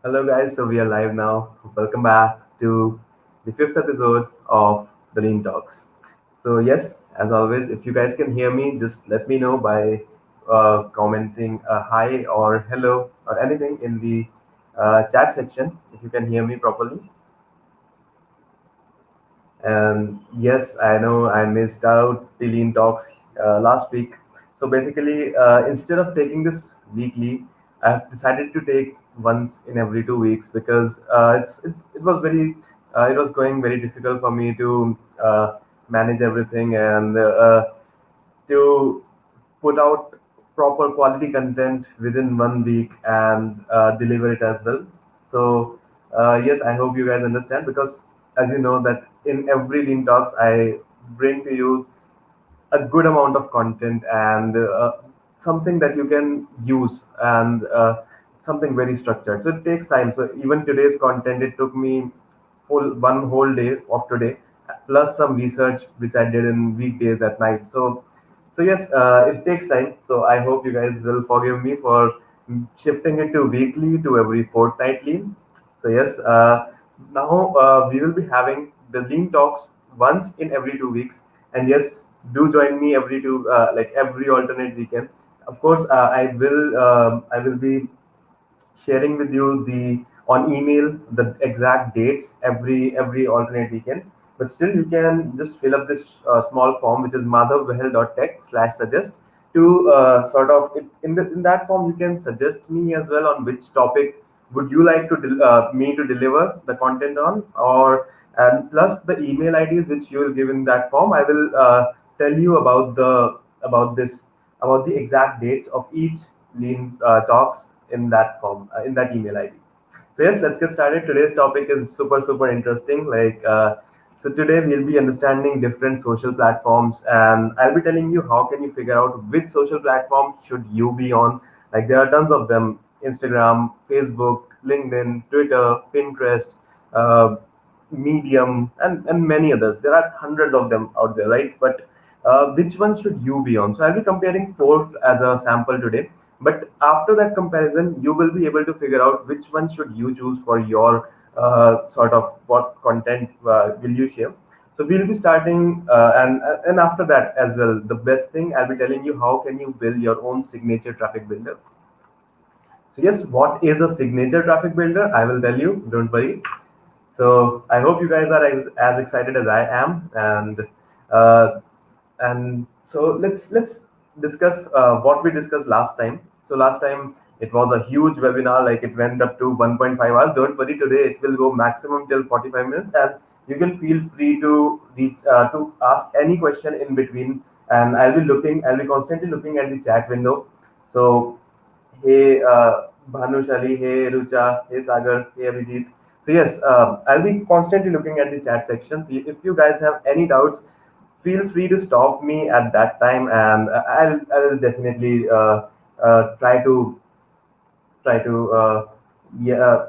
Hello, guys. So we are live now. Welcome back to the fifth episode of the Lean Talks. So yes, as always, if you guys can hear me, just let me know by commenting a hi or hello or anything in the chat section if you can hear me properly. And yes, I know I missed out the Lean Talks last week. So basically, instead of taking this weekly, I've decided to take once in every 2 weeks because it was it was going very difficult for me to manage everything and to put out proper quality content within 1 week and deliver it as well. So yes, I hope you guys understand because as you know that in every Lean Talks I bring to you a good amount of content and something that you can use and something very structured. So it takes time. So even today's content, it took me full one whole day of today, plus some research which I did in weekdays at night. So yes, it takes time. So I hope you guys will forgive me for shifting it to weekly to every fortnightly. So yes, now we will be having the Lean Talks once in every 2 weeks, and yes, do join me every like every alternate weekend. Of course, I will be sharing with you the on email the exact dates every alternate weekend. But still, you can just fill up this small form, which is madhavvahel.tech/suggest to in that form you can suggest me as well on which topic would you like to me to deliver the content on, or and plus the email IDs which you will give in that form. I will tell you about this about the exact dates of each lean talks in that form in that email ID. So yes, let's get started. Today's topic is super interesting. So today we'll be understanding different social platforms, and I'll be telling you how can you figure out which social platform should you be on. Like there are tons of them: Instagram, Facebook, LinkedIn, Twitter, Pinterest, uh, Medium, and many others. There are hundreds of them out there, right? But which one should you be on? So I'll be comparing four as a sample today. But after that comparison, you will be able to figure out which one should you choose for your sort of what content will you share. So we'll be starting, and after that as well, the best thing I'll be telling you how can you build your own signature traffic builder. So yes, what is a signature traffic builder? I will tell you. Don't worry. So I hope you guys are as excited as I am, uh, and so let's discuss what we discussed last time. So last time it was a huge webinar, like it went up to 1.5 hours. Don't worry, today it will go maximum till 45 minutes, and you can feel free to reach to ask any question in between. And I'll be constantly looking at the chat window. So hey Bhanushali, hey Rucha, hey Sagar, hey Abhijit. So yes, I'll be constantly looking at the chat section. So if you guys have any doubts, feel free to stop me at that time, and I'll definitely try to yeah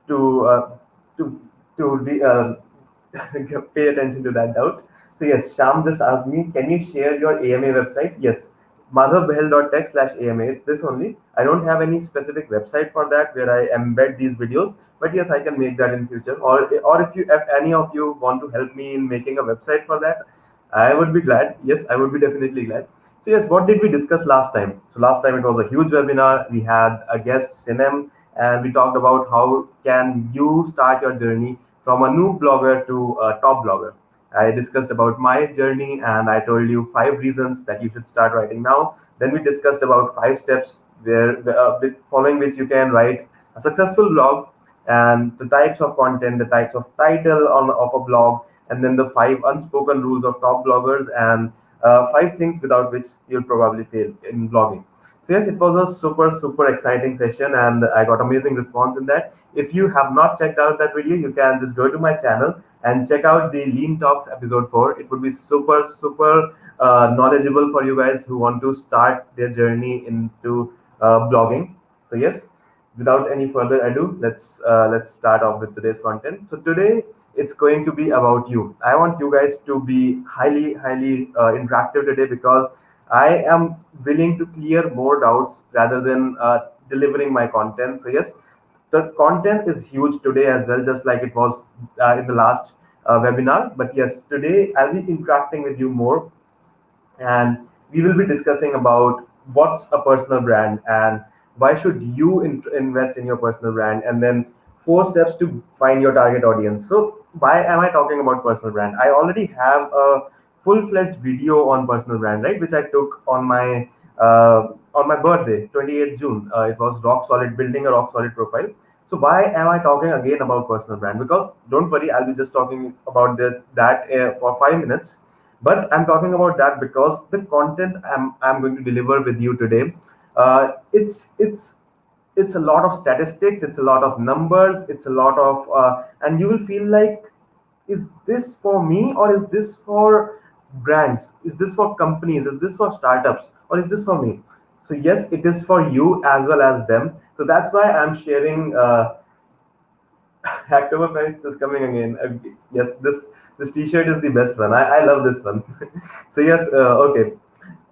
to to pay attention to that doubt. So yes, Sham just asked me, can you share your AMA website? Yes, madhavbahel.tech/AMA. It's this only. I don't have any specific website for that where I embed these videos, but yes, I can make that in future. Or if any of you want to help me in making a website for that, I would be glad. Yes, I would be definitely glad. So yes, what did we discuss last time? So last time it was a huge webinar. We had a guest, Sinem, and we talked about how can you start your journey from a new blogger to a top blogger. I discussed about my journey and I told you 5 reasons that you should start writing now. Then we discussed about 5 steps following which you can write a successful blog, and the types of content, the types of title of a blog, and then the 5 unspoken rules of top bloggers, and 5 things without which you'll probably fail in blogging. So yes, it was a super exciting session, and I got amazing response in that. If you have not checked out that video, you can just go to my channel and check out the Lean Talks episode 4. It would be super knowledgeable for you guys who want to start their journey into blogging. So yes, without any further ado, let's start off with today's content. So today it's going to be about you. I want you guys to be highly interactive today because I am willing to clear more doubts rather than delivering my content. So yes, The content is huge today as well, just like it was in the last webinar. But yes, today I'll be interacting with you more, and we will be discussing about what's a personal brand and why should you invest in your personal brand, and then 4 steps to find your target audience. So why am I talking about personal brand? I already have a full-fledged video on personal brand, right, which I took on my birthday, 28th June. It was rock solid, building a rock solid profile. So why am I talking again about personal brand? Because don't worry, I'll be just talking about that for 5 minutes, but I'm talking about that because the content I'm going to deliver with you today, uh, it's it's it's a lot of statistics, it's a lot of numbers, it's a lot of and you will feel like, is this for me or is this for brands, is this for companies, is this for startups, or is this for me? So yes, it is for you as well as them. So that's why I'm sharing Hacktoberfest is coming again. Yes, this T-shirt is the best one. I love this one. So yes, okay.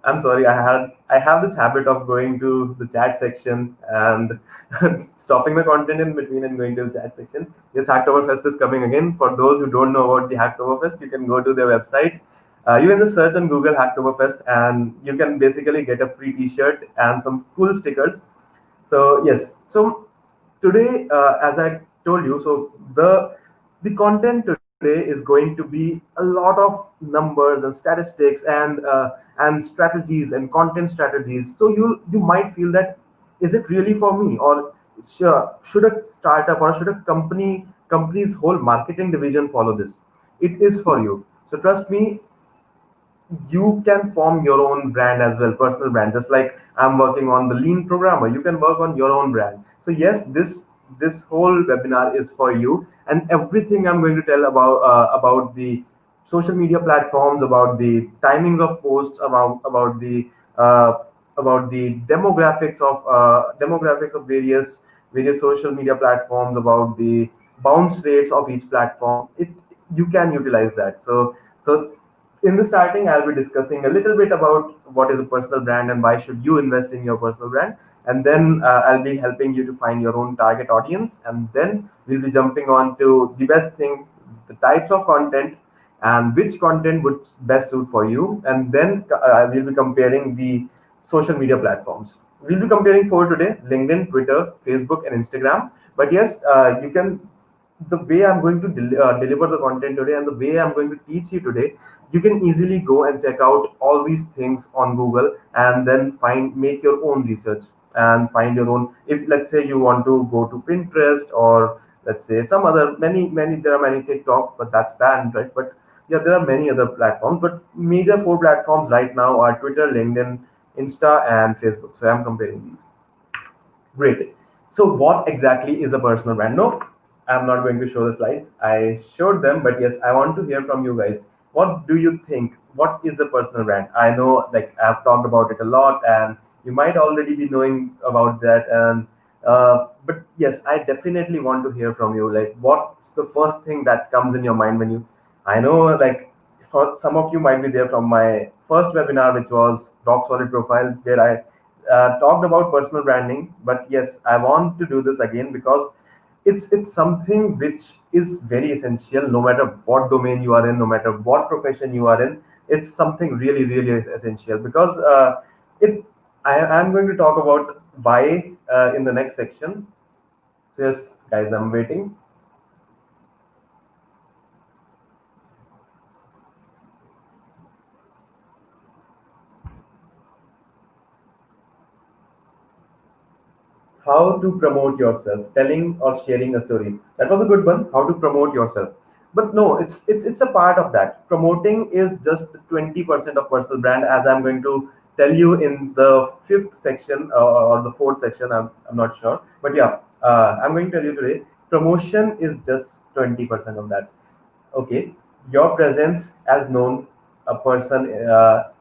I'm sorry. I have this habit of going to the chat section and stopping the content in between and going to the chat section. Yes, Hacktoberfest is coming again. For those who don't know about the Hacktoberfest, you can go to their website. You can just search on Google Hacktoberfest, and you can basically get a free T-shirt and some cool stickers. So yes, so today, as I told you, so the content today is going to be a lot of numbers and statistics and strategies and content strategies. So you might feel that, is it really for me, or should a startup or should a company's whole marketing division follow this? It is for you. So trust me, you can form your own brand as well, personal brand, just like I'm working on the lean programmer, you can work on your own brand. So yes, this whole webinar is for you, and everything I'm going to tell about the social media platforms, about the timings of posts, uh, about the demographics of various social media platforms, about the bounce rates of each platform. It You can utilize that. So in the starting, I'll be discussing a little bit about what is a personal brand and why should you invest in your personal brand. And then I'll be helping you to find your own target audience. And then we'll be jumping on to the best thing, the types of content and which content would best suit for you. And then we'll be comparing the social media platforms. We'll be comparing four today: LinkedIn, Twitter, Facebook, and Instagram. But yes, you can, the way I'm going to deliver the content today and the way I'm going to teach you today, you can easily go and check out all these things on Google, and then make your own research and find your own. If let's say you want to go to Pinterest, or let's say some other many, there are many TikTok, but that's banned, right? But yeah, there are many other platforms, but major four platforms right now are Twitter, LinkedIn, Insta, and Facebook. So I'm comparing these. Great. So what exactly is a personal brand? No, I'm not going to show the slides. I showed them, but yes, I want to hear from you guys. What do you think? What is a personal brand? I know, like, I've talked about it a lot, and you might already be knowing about that. And but yes, I definitely want to hear from you. Like, what's the first thing that comes in your mind when you? I know, like, for some of you might be there from my first webinar, which was Rock Solid Profile, where I talked about personal branding. But yes, I want to do this again because it's something which is very essential, no matter what domain you are in, no matter what profession you are in. It's something really, really essential because it I'm going to talk about why in the next section. So yes, guys, I'm waiting. How to promote yourself, telling or sharing a story. That was a good one. How to promote yourself. But no, it's a part of that. Promoting is just 20% of personal brand, as I'm going to tell you in the fifth section, or the fourth section. I'm not sure, but yeah, I'm going to tell you today, promotion is just 20% of that. Okay, your presence as known a person,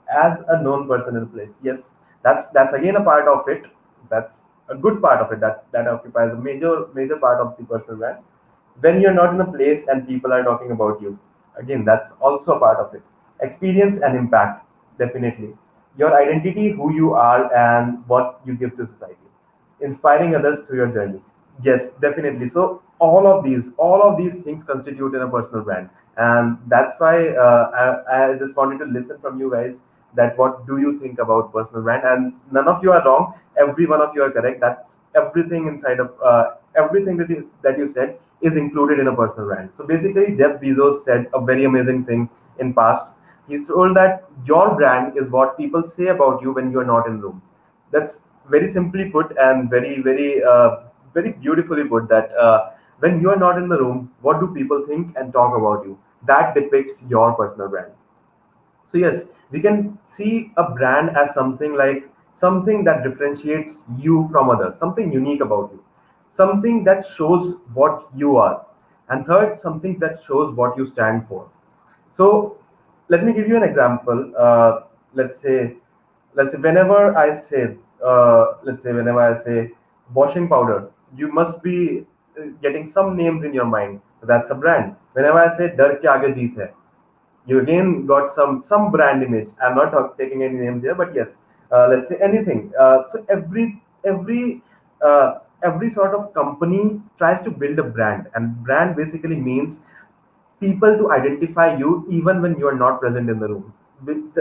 as a known person in a place. Yes, that's again a part of it. That's a good part of it, that occupies a major part of the personal brand. When you're not in a place and people are talking about you, again, that's also a part of it. Experience and impact, definitely. Your identity, who you are, and what you give to society. Inspiring others through your journey. Yes, definitely. So all of these things constitute in a personal brand, and that's why I just wanted to listen from you guys that what do you think about personal brand? And none of you are wrong. Every one of you are correct. That's everything inside of everything that you said is included in a personal brand. So basically, Jeff Bezos said a very amazing thing in past. He's told that your brand is what people say about you when you are not in room. That's very simply put and very beautifully put that when you are not in the room, what do people think and talk about you? That depicts your personal brand. So yes, we can see a brand as something like something that differentiates you from others, something unique about you, something that shows what you are, and third, something that shows what you stand for. So let me give you an example. Let's say, let's say whenever I say washing powder, you must be getting some names in your mind. So that's a brand. Whenever I say "Dar ke aage jeet hai," you again got some brand image. I'm not taking any names here, but yes, let's say anything. So every sort of company tries to build a brand, and brand basically means people to identify you even when you are not present in the room, with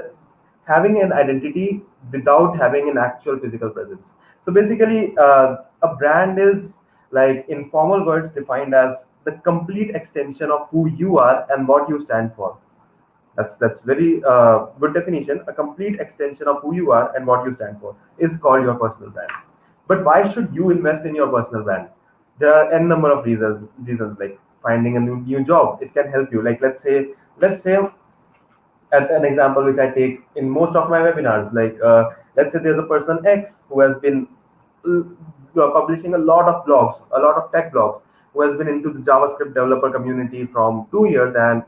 having an identity without having an actual physical presence. So basically, a brand is, like in formal words, defined as the complete extension of who you are and what you stand for. That's very good definition. A complete extension of who you are and what you stand for is called your personal brand. But why should you invest in your personal brand? There are n number of reasons, like finding a new job. It can help you. Like let's say an example which I take in most of my webinars. Like let's say there's a person X who has been publishing a lot of blogs, a lot of tech blogs, who has been into the JavaScript developer community from 2 years, and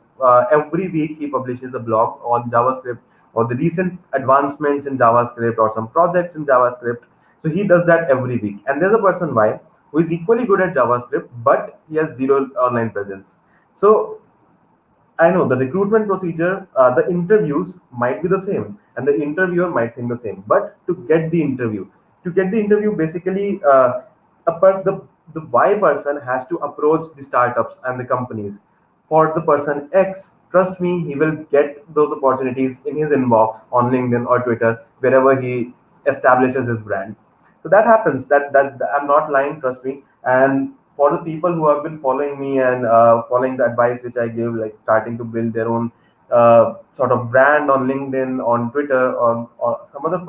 every week he publishes a blog on JavaScript or the recent advancements in JavaScript or some projects in JavaScript. So he does that every week. And there's a person Y who is equally good at JavaScript, but he has zero online presence. So I know the recruitment procedure, the interviews might be the same, and the interviewer might think the same. But to get the interview, basically, the Y person has to approach the startups and the companies. For the person X, trust me, he will get those opportunities in his inbox on LinkedIn or Twitter, wherever he establishes his brand. So that happens. That I'm not lying. Trust me. And for the people who have been following me and following the advice which I give, like starting to build their own sort of brand on LinkedIn, on Twitter, or some other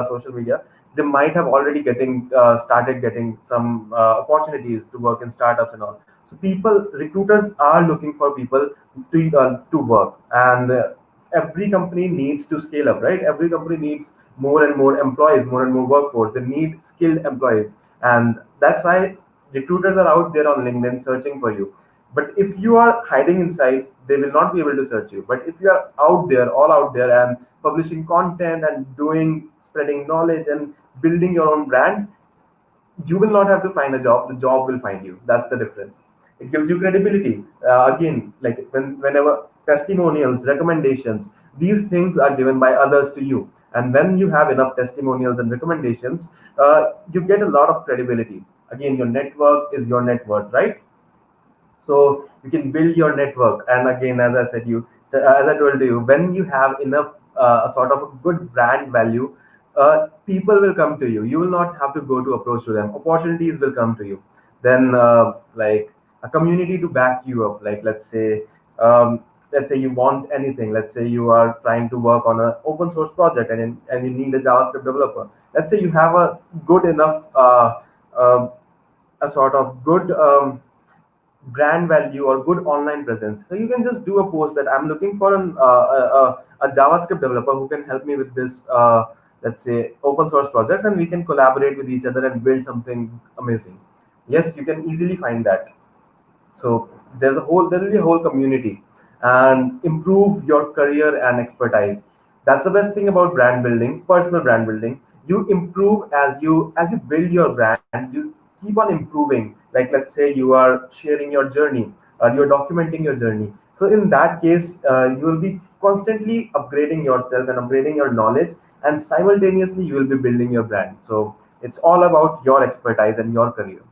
social media, they might have already getting started getting some opportunities to work in startups and all. So recruiters are looking for people to work, and every company needs to scale up, right? Every company needs more and more employees, more and more workforce. They need skilled employees, and that's why recruiters are out there on LinkedIn searching for you. But if you are hiding inside, they will not be able to search you. But if you are out there, all out there, and publishing content and doing spreading knowledge and building your own brand, you will not have to find a job. The job will find you. That's the difference. It gives you credibility. Again, like whenever testimonials, recommendations, these things are given by others to you. And when you have enough testimonials and recommendations, you get a lot of credibility. Again, your network is your net worth, right? So you can build your network. And again, as I told you, when you have enough a sort of a good brand value, people will come to you. You will not have to go to approach to them. Opportunities will come to you. Then like a community to back you up. Like let's say you want anything. Let's say you are trying to work on an open source project, and you need a JavaScript developer. Let's say you have a good enough uh, a sort of good brand value or good online presence. So you can just do a post that I'm looking for a JavaScript developer who can help me with this, let's say, open source projects, and we can collaborate with each other and build something amazing. Yes, you can easily find that. So there will be a whole community, and improve your career and expertise. That's the best thing about brand building, personal brand building. You improve as you build your brand. You keep on improving. Like let's say you are sharing your journey, or you're documenting your journey. So in that case, you will be constantly upgrading yourself and upgrading your knowledge, and simultaneously you will be building your brand. So it's all about your expertise and your career.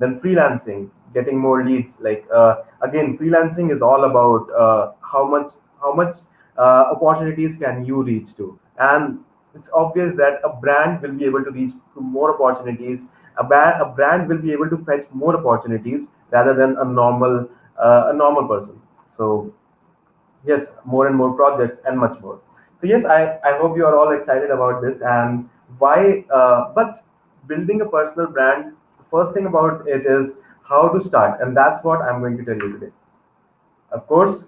Then freelancing, getting more leads. Again, freelancing is all about how much opportunities can you reach to. And it's obvious that a brand will be able to reach to more opportunities. A brand will be able to fetch more opportunities rather than a normal person. So yes, more and more projects and much more. So yes, I hope you are all excited about this. And why but building a personal brand, the first thing about it is how to start, and that's what I'm going to tell you today. Of course,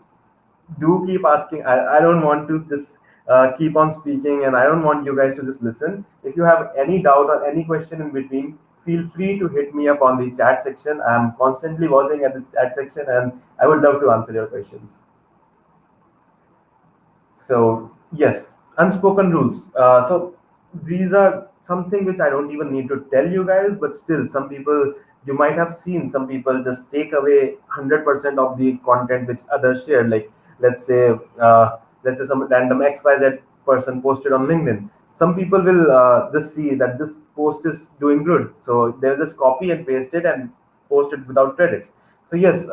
do keep asking. I don't want to just keep on speaking, and I don't want you guys to just listen. If you have any doubt or any question in between, feel free to hit me up on the chat section. I'm constantly watching at the chat section, and I would love to answer your questions. So yes, unspoken rules. So these are something which I don't even need to tell you guys, but still, some people, you might have seen some people just take away 100% of the content which others shared. Like let's say, let's say some random XYZ person posted on LinkedIn. Some people will just see that this post is doing good, so they'll just copy and paste it and post it without credits. So yes,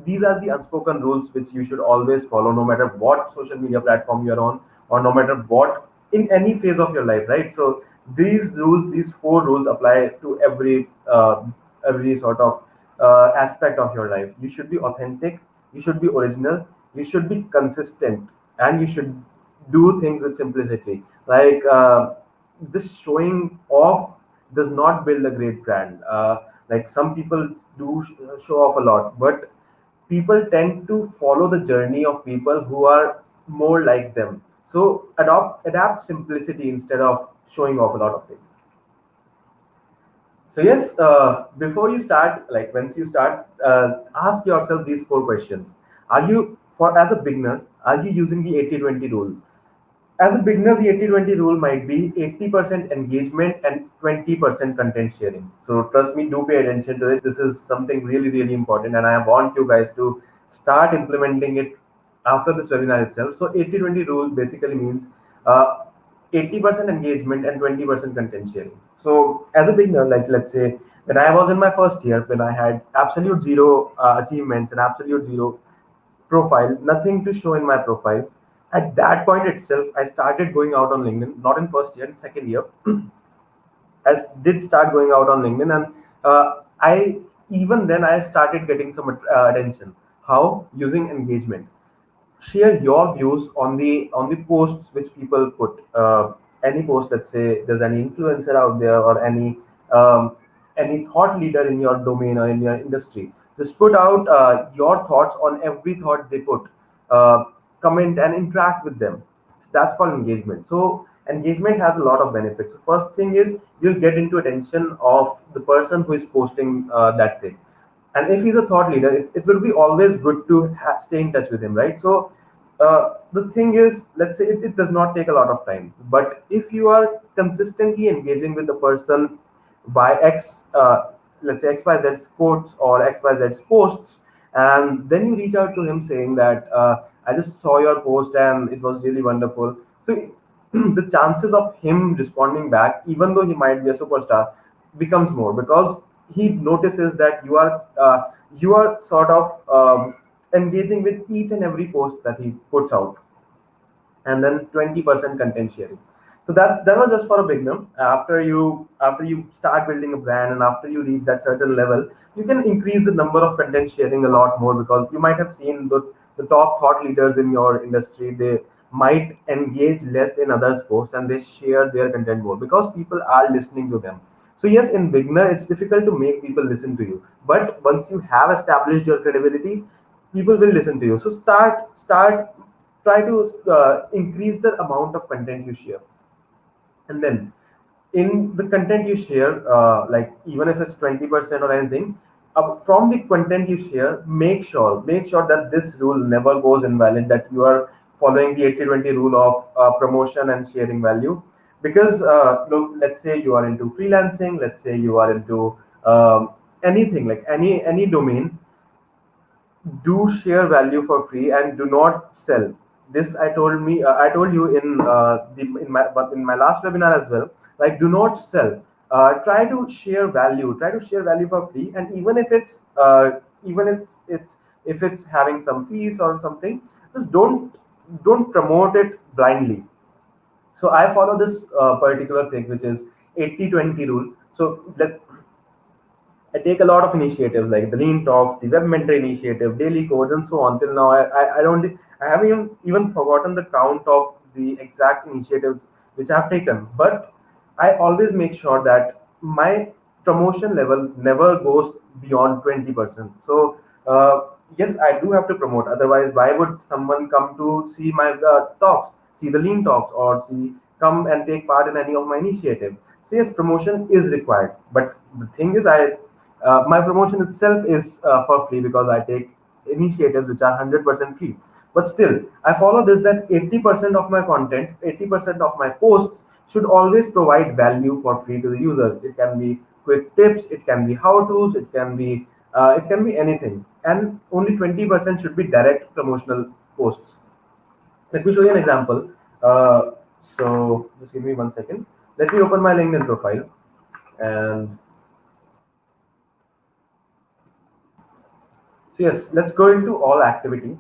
these are the unspoken rules which you should always follow, no matter what social media platform you're on, or no matter what in any phase of your life, right? So these rules, these four rules, apply to every sort of aspect of your life. You should be authentic, you should be original, you should be consistent, and you should do things with simplicity. Just showing off does not build a great brand. Like some people do show off a lot, but people tend to follow the journey of people who are more like them. So adapt simplicity instead of showing off a lot of things. So yes, before you start, like once you start, ask yourself these four questions. Are you, for as a beginner, are you using the 80-20 rule? As a beginner, the 80-20 rule might be 80% engagement and 20% content sharing. So trust me, do pay attention to it. This is something really, really important, and I want you guys to start implementing it after this webinar itself. So 80-20 rule basically means uh, 80% engagement and 20% content sharing. So as a beginner, like let's say when I was in my first year, when I had absolute zero achievements and absolute zero profile, nothing to show in my profile. At that point itself, I started going out on LinkedIn, not in first year, in second year. I did start going out on LinkedIn, and I even then I started getting some attention. How? Using engagement. Share your views on the posts which people put. Any post, let's say there's any influencer out there or any thought leader in your domain or in your industry, just put out your thoughts on every thought they put. uh, Comment and interact with them. That's called engagement. So engagement has a lot of benefits. The first thing is you'll get into attention of the person who is posting that thing. And if he's a thought leader, it will be always good to stay in touch with him, right? So the thing is, let's say it does not take a lot of time, but if you are consistently engaging with the person by let's say XYZ quotes or XYZ posts, and then you reach out to him saying that I just saw your post and it was really wonderful. So the chances of him responding back, even though he might be a superstar, becomes more, because he notices that you are sort of engaging with each and every post that he puts out. And then 20% content sharing. So that was just for a beginner. After you start building a brand, and after you reach that certain level, you can increase the number of content sharing a lot more, because you might have seen the top thought leaders in your industry, they might engage less in others posts and they share their content more because people are listening to them. So yes, in beginner it's difficult to make people listen to you, but once you have established your credibility, people will listen to you. So start try to increase the amount of content you share. And then in the content you share, like even if it's 20% or anything, from the content you share, make sure that this rule never goes invalid, that you are following the 80-20 rule of promotion and sharing value. Because look, let's say you are into freelancing, let's say you are into anything, like any domain, do share value for free and do not sell. This I told you in my last webinar as well. Like, do not sell. try to share value for free, and even if it's having some fees or something, just don't promote it blindly. So I follow this particular thing, which is 80-20 rule. So let's I take a lot of initiatives like the Lean Talks, the Web Mentor Initiative, Daily Codes, and so on. Till now, I don't, I haven't even forgotten the count of the exact initiatives which I've taken. But I always make sure that my promotion level never goes beyond 20%. So, yes, I do have to promote. Otherwise, why would someone come to see my talks, see the Lean Talks, or come and take part in any of my initiative? So yes, promotion is required. But the thing is, my promotion itself is for free because I take initiatives which are 100% free. But still, I follow this that 80% of my content, 80% of my posts should always provide value for free to the users. It can be quick tips, it can be how to's, it can be anything. And only 20% should be direct promotional posts. Let me show you an example. So just give me 1 second. Let me open my LinkedIn profile, and so yes, let's go into all activity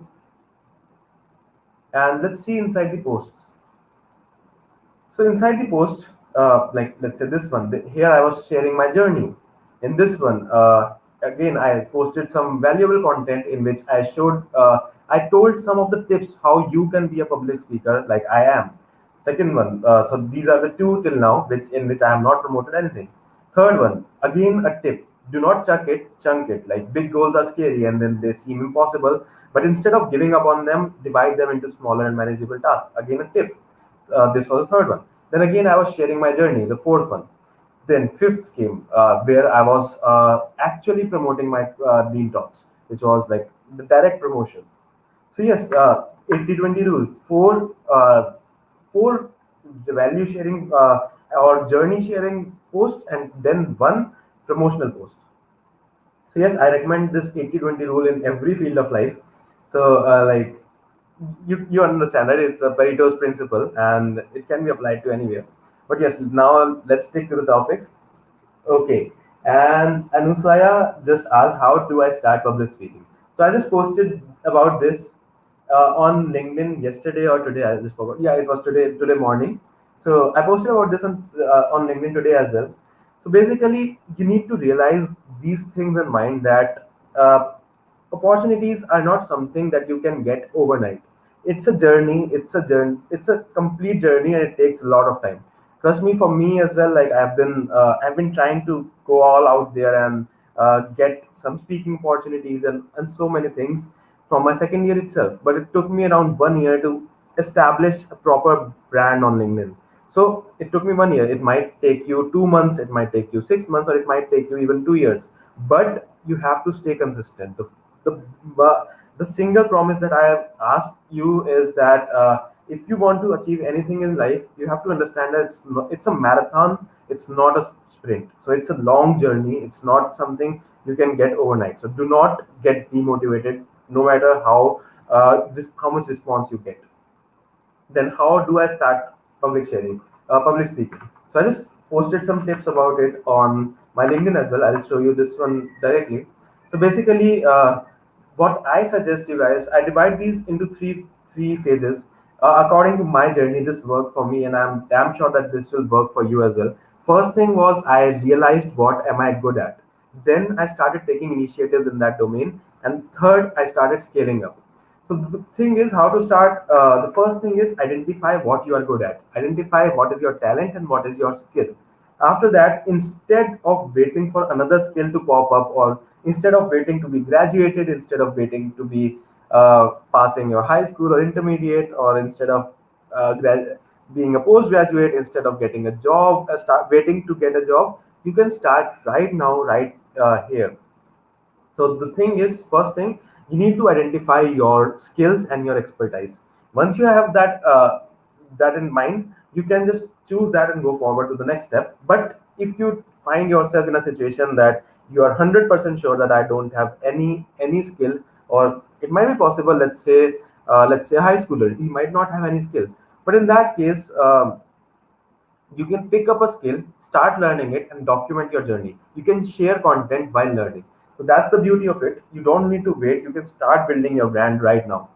and let's see inside the posts. So inside the post, like let's say this one, here I was sharing my journey. In this one, again I posted some valuable content in which I told some of the tips how you can be a public speaker like I am. Second one, so these are the two till now, which I have not promoted anything. Third one, again a tip: do not chuck it, chunk it. Like big goals are scary and then they seem impossible, but instead of giving up on them, divide them into smaller and manageable tasks. Again a tip. This was the third one. Then again, I was sharing my journey, the fourth one. Then fifth came where I was actually promoting my Lean Talks, which was like the direct promotion. So yes, 80-20 rule. Four the value sharing or journey sharing post, and then one promotional post. So yes, I recommend this 80-20 rule in every field of life. So like you understand that it's a Pareto's principle and it can be applied to anywhere. But yes, now let's stick to the topic. Okay. And Anusaya just asked, how do I start public speaking? So I just posted about this on LinkedIn yesterday or today. I just forgot. Yeah, it was today morning. So I posted about this on LinkedIn today as well. So basically, you need to realize these things in mind that opportunities are not something that you can get overnight. It's a journey. It's a complete journey, and it takes a lot of time. Trust me, for me as well. Like I've been trying to go all out there and get some speaking opportunities and so many things from my second year itself. But it took me around 1 year to establish a proper brand on LinkedIn. So it took me 1 year. It might take you 2 months, it might take you 6 months, or it might take you even 2 years. But you have to stay consistent. The, the single promise that I have asked you is that if you want to achieve anything in life, you have to understand that it's a marathon, it's not a sprint. So it's a long journey. It's not something you can get overnight. So do not get demotivated, no matter how much response you get. Then how do I start public speaking? So I just posted some tips about it on my LinkedIn as well. I'll show you this one directly. So basically, what I suggest you guys, I divide these into three phases. According to my journey, this worked for me, and I'm damn sure that this will work for you as well. First thing was I realized what am I good at. Then I started taking initiatives in that domain, and third, I started scaling up. So the thing is how to start. The first thing is identify what you are good at. Identify what is your talent and what is your skill. After that, instead of waiting for another skill to pop up, or instead of waiting to be graduated, instead of waiting to be passing your high school or intermediate, or instead of being a postgraduate, instead of getting a job, start waiting to get a job, you can start right now, right here. So the thing is, first thing, you need to identify your skills and your expertise. Once you have that in mind, you can just choose that and go forward to the next step. But if you find yourself in a situation that you are 100% sure that I don't have any skill, or it might be possible, let's say a high schooler, he might not have any skill. But in that case, You can pick up a skill, start learning it, and document your journey. You can share content while learning. So that's the beauty of it. You don't need to wait. You can start building your brand right now.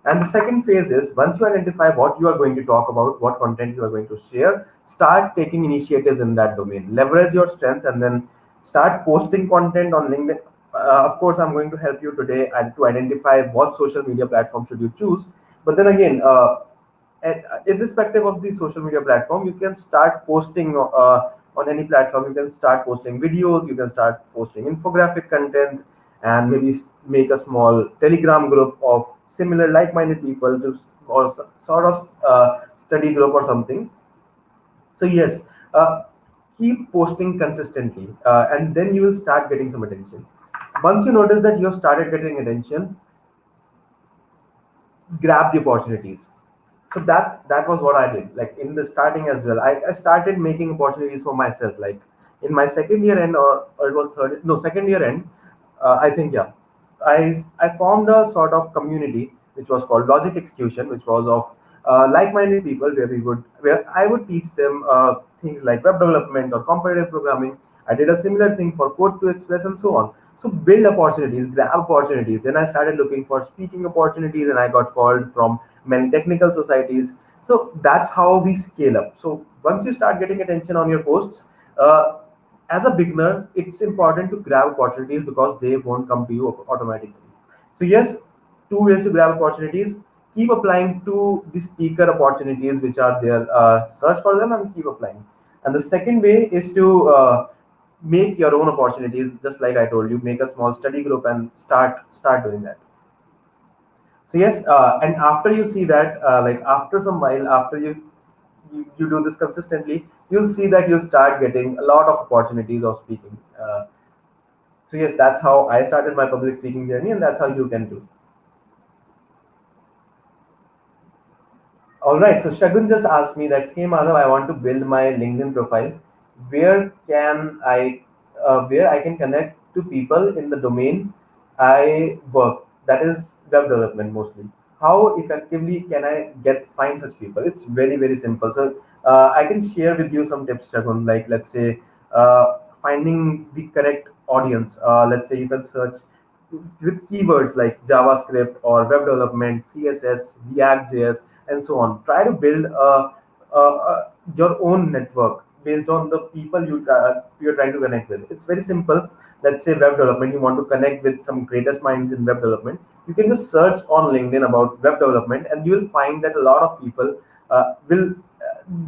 And the second phase is, once you identify what you are going to talk about, what content you are going to share, start taking initiatives in that domain. Leverage your strengths and then start posting content on LinkedIn. Of course, I'm going to help you today and to identify what social media platform should you choose. But then again, and irrespective of the social media platform, you can start posting on any platform. You can start posting videos, you can start posting infographic content, and maybe make a small telegram group of similar like-minded people to or sort of study group or something. So yes, uh, keep posting consistently, and then you will start getting some attention. Once you notice that you have started getting attention, grab the opportunities. So that was what I did, like in the starting as well. I started making opportunities for myself, like in my second year end, or it was third, no, second year end, I think, yeah. I formed a sort of community which was called Logic Execution, which was of like-minded people, where we would where I would teach them things like web development or competitive programming. I did a similar thing for Code to Express and so on. So build opportunities, grab opportunities. Then I started looking for speaking opportunities, and I got called from many technical societies. So that's how we scale up. So once you start getting attention on your posts, uh, as a beginner, it's important to grab opportunities because they won't come to you automatically. So yes, two ways to grab opportunities. Keep applying to the speaker opportunities which are there. Search for them and keep applying. And the second way is to make your own opportunities. Just like I told you, make a small study group and start doing that. So yes, and after you see that, like after some while, after you do this consistently, you'll see that you'll start getting a lot of opportunities of speaking. So yes, that's how I started my public speaking journey, and that's how you can do. All right. So Shagun just asked me that, hey Madhav, I want to build my LinkedIn profile. Where I can connect to people in the domain I work, that is web development mostly. How effectively can I get find such people? It's very simple. So I can share with you some tips, Shagun. Like let's say finding the correct audience. Let's say you can search with keywords like JavaScript or web development, CSS, React.js, and so on. Try to build your own network based on the people you're trying to connect with. It's very simple. Let's say web development, you want to connect with some greatest minds in web development. You can just search on LinkedIn about web development, and you will find that a lot of people will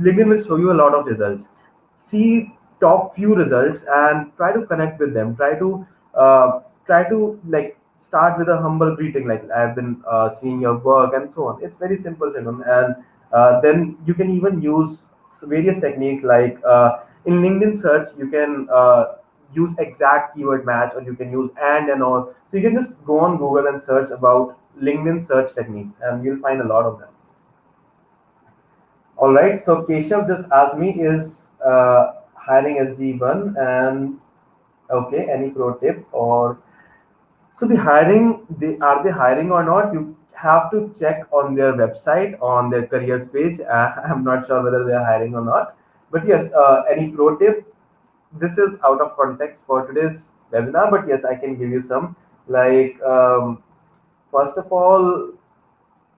LinkedIn will show you a lot of results. See top few results and try to connect with them. Try to like start with a humble greeting, like I've been seeing your work and so on. It's very simple, Simon. And then you can even use various techniques, like in LinkedIn search you can use exact keyword match, or you can use and all. So you can just go on Google and search about LinkedIn search techniques, and you'll find a lot of them. All right. So Keshav just asked me, is hiring SD1, and okay, any pro tip? Or so the hiring, they hiring or not? You have to check on their website, on their careers page. I'm not sure whether they are hiring or not. But yes, any pro tip? This is out of context for today's webinar, but yes, I can give you some. Like first of all,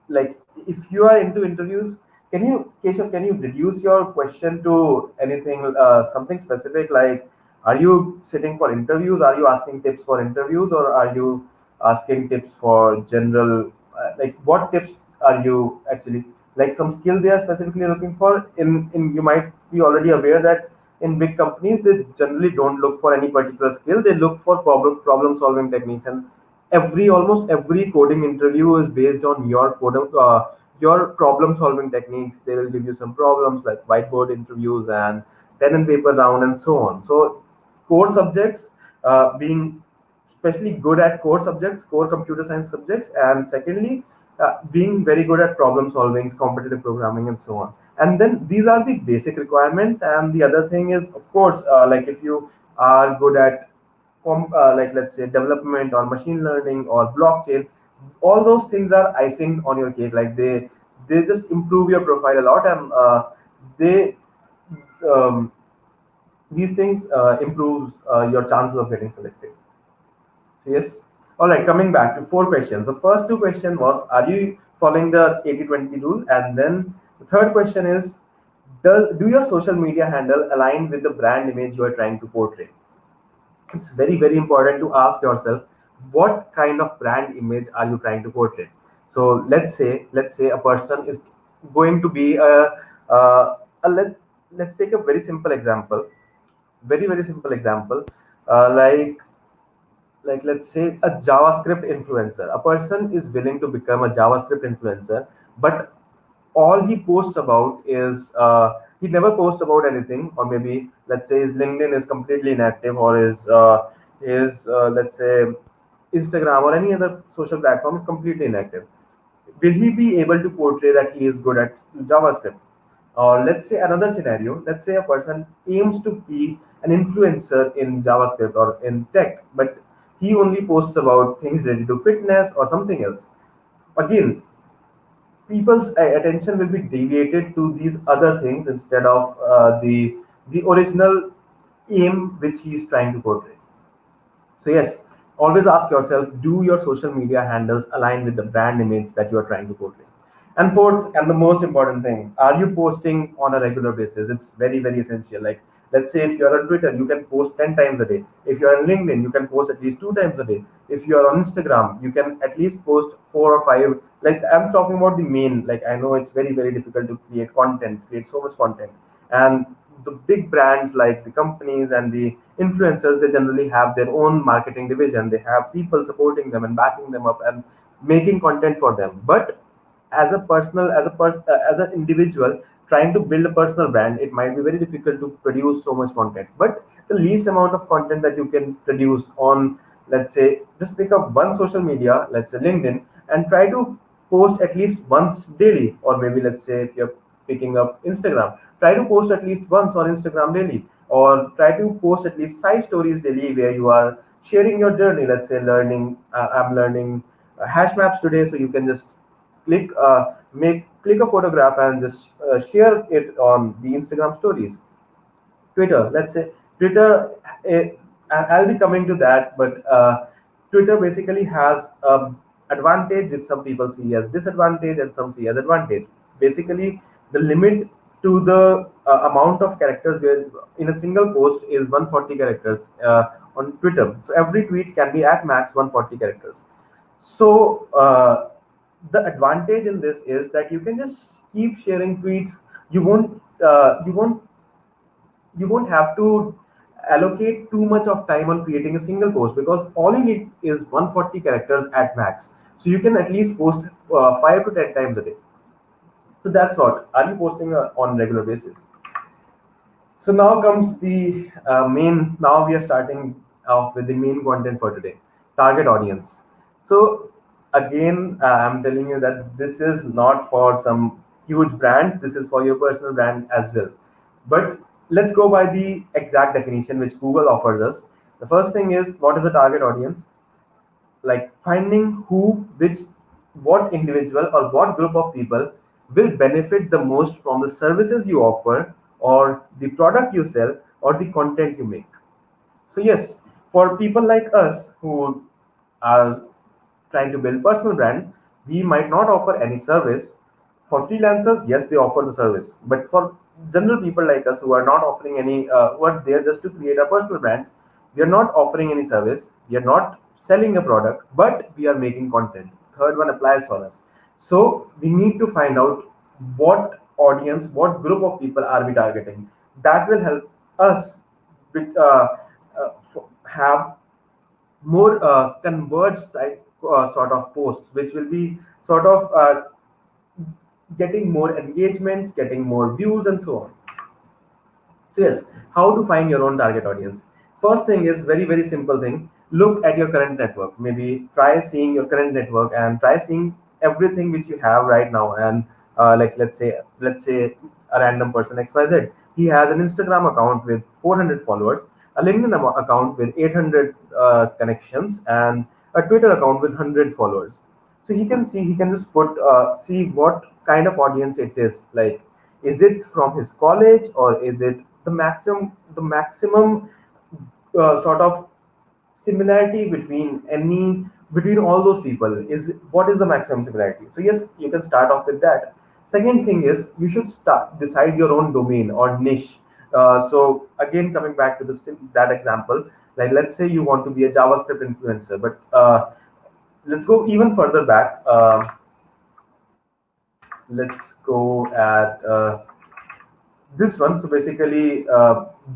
like if you are into interviews, can you, Keshav, can you reduce your question to anything, something specific, like are you sitting for interviews, are you asking tips for interviews, or are you asking tips for general, like what tips are you actually, like some skill they are specifically looking for? In You might be already aware that in big companies they generally don't look for any particular skill, they look for problem solving techniques. And almost every coding interview is based on your problem solving techniques. They will give you some problems like whiteboard interviews and pen and paper round and so on. So core subjects, being especially good at core subjects, core computer science subjects, and secondly, being very good at problem solving, competitive programming, and so on. And then these are the basic requirements. And the other thing is, of course, like if you are good at like let's say development or machine learning or blockchain, all those things are icing on your cake. Like they just improve your profile a lot, and they um, these things improves your chances of getting selected. So yes. All right, coming back to four questions. The first two question was, are you following the 80-20 rule? And then the third question is, do your social media handle align with the brand image you are trying to portray? It's very very important to ask yourself, what kind of brand image are you trying to portray. So let's say a person is going to be a let's take a very simple example, very very simple example, like let's say a JavaScript influencer. A person is willing to become a JavaScript influencer, but all he posts about is he never posts about anything, or maybe let's say his LinkedIn is completely inactive, or his let's say Instagram or any other social platform is completely inactive. Will he be able to portray that he is good at JavaScript? Or let's say another scenario, let's say a person aims to be an influencer in JavaScript or in tech, but he only posts about things related to fitness or something else. Again, people's attention will be deviated to these other things instead of the original aim which he is trying to portray. So yes, always ask yourself, do your social media handles align with the brand image that you are trying to portray? And fourth, and the most important thing, are you posting on a regular basis? It's very, very essential. Like, let's say if you're on Twitter, you can post 10 times a day. If you're on LinkedIn, you can post at least two times a day. If you're on Instagram, you can at least post four or five. Like, I'm talking about the main, like, I know it's very, very difficult to create content, create so much content. And the big brands like the companies and the influencers, they generally have their own marketing division. They have people supporting them and backing them up and making content for them. But as an individual trying to build a personal brand, it might be very difficult to produce so much content. But the least amount of content that you can produce on, let's say, just pick up one social media, let's say LinkedIn, and try to post at least once daily. Or maybe let's say if you're picking up Instagram, try to post at least once on Instagram daily, or try to post at least five stories daily where you are sharing your journey. Let's say learning, I'm learning hash maps today, so you can just click a photograph and just share it on the Instagram stories. Twitter, let's say Twitter. I'll be coming to that, but Twitter basically has advantage which some people see as disadvantage and some see as advantage. Basically, the limit to the amount of characters where in a single post is 140 characters on Twitter. So every tweet can be at max 140 characters. So the advantage in this is that you can just keep sharing tweets. You won't have to allocate too much of time on creating a single post, because all you need is 140 characters at max. So you can at least post 5 to 10 times a day. So that's what. Are you posting on regular basis? So now comes the main. Now we are starting off with the main content for today. Target audience. So again, I'm telling you that this is not for some huge brands. This is for your personal brand as well. But let's go by the exact definition which Google offers us. The first thing is, what is a target audience? Like finding what individual or what group of people will benefit the most from the services you offer, or the product you sell, or the content you make. So yes, for people like us who are trying to build personal brand, we might not offer any service. For freelancers, yes, they offer the service. But for general people like us who are not offering any, who are there just to create our personal brands, we are not offering any service. We are not selling a product, but we are making content. Third one applies for us. So we need to find out what audience, what group of people are we targeting. That will help us have more converged sort of posts, which will be sort of getting more engagements, getting more views, and so on. So yes, how to find your own target audience? First thing is very very simple thing. Look at your current network. Maybe try seeing your current network and try seeing everything which you have right now. And like let's say a random person XYZ. He has an Instagram account with 400 followers, a LinkedIn account with 800 connections, and a Twitter account with 100 followers. So he can just see what kind of audience it is like. Is it from his college, or is it the maximum sort of similarity between all those people? Is what is the maximum similarity? So yes, you can start off with that. Second thing is you should start decide your own domain or niche. So again, coming back to that example, like let's say you want to be a JavaScript influencer, but let's go even further back. Let's go at this one. So basically,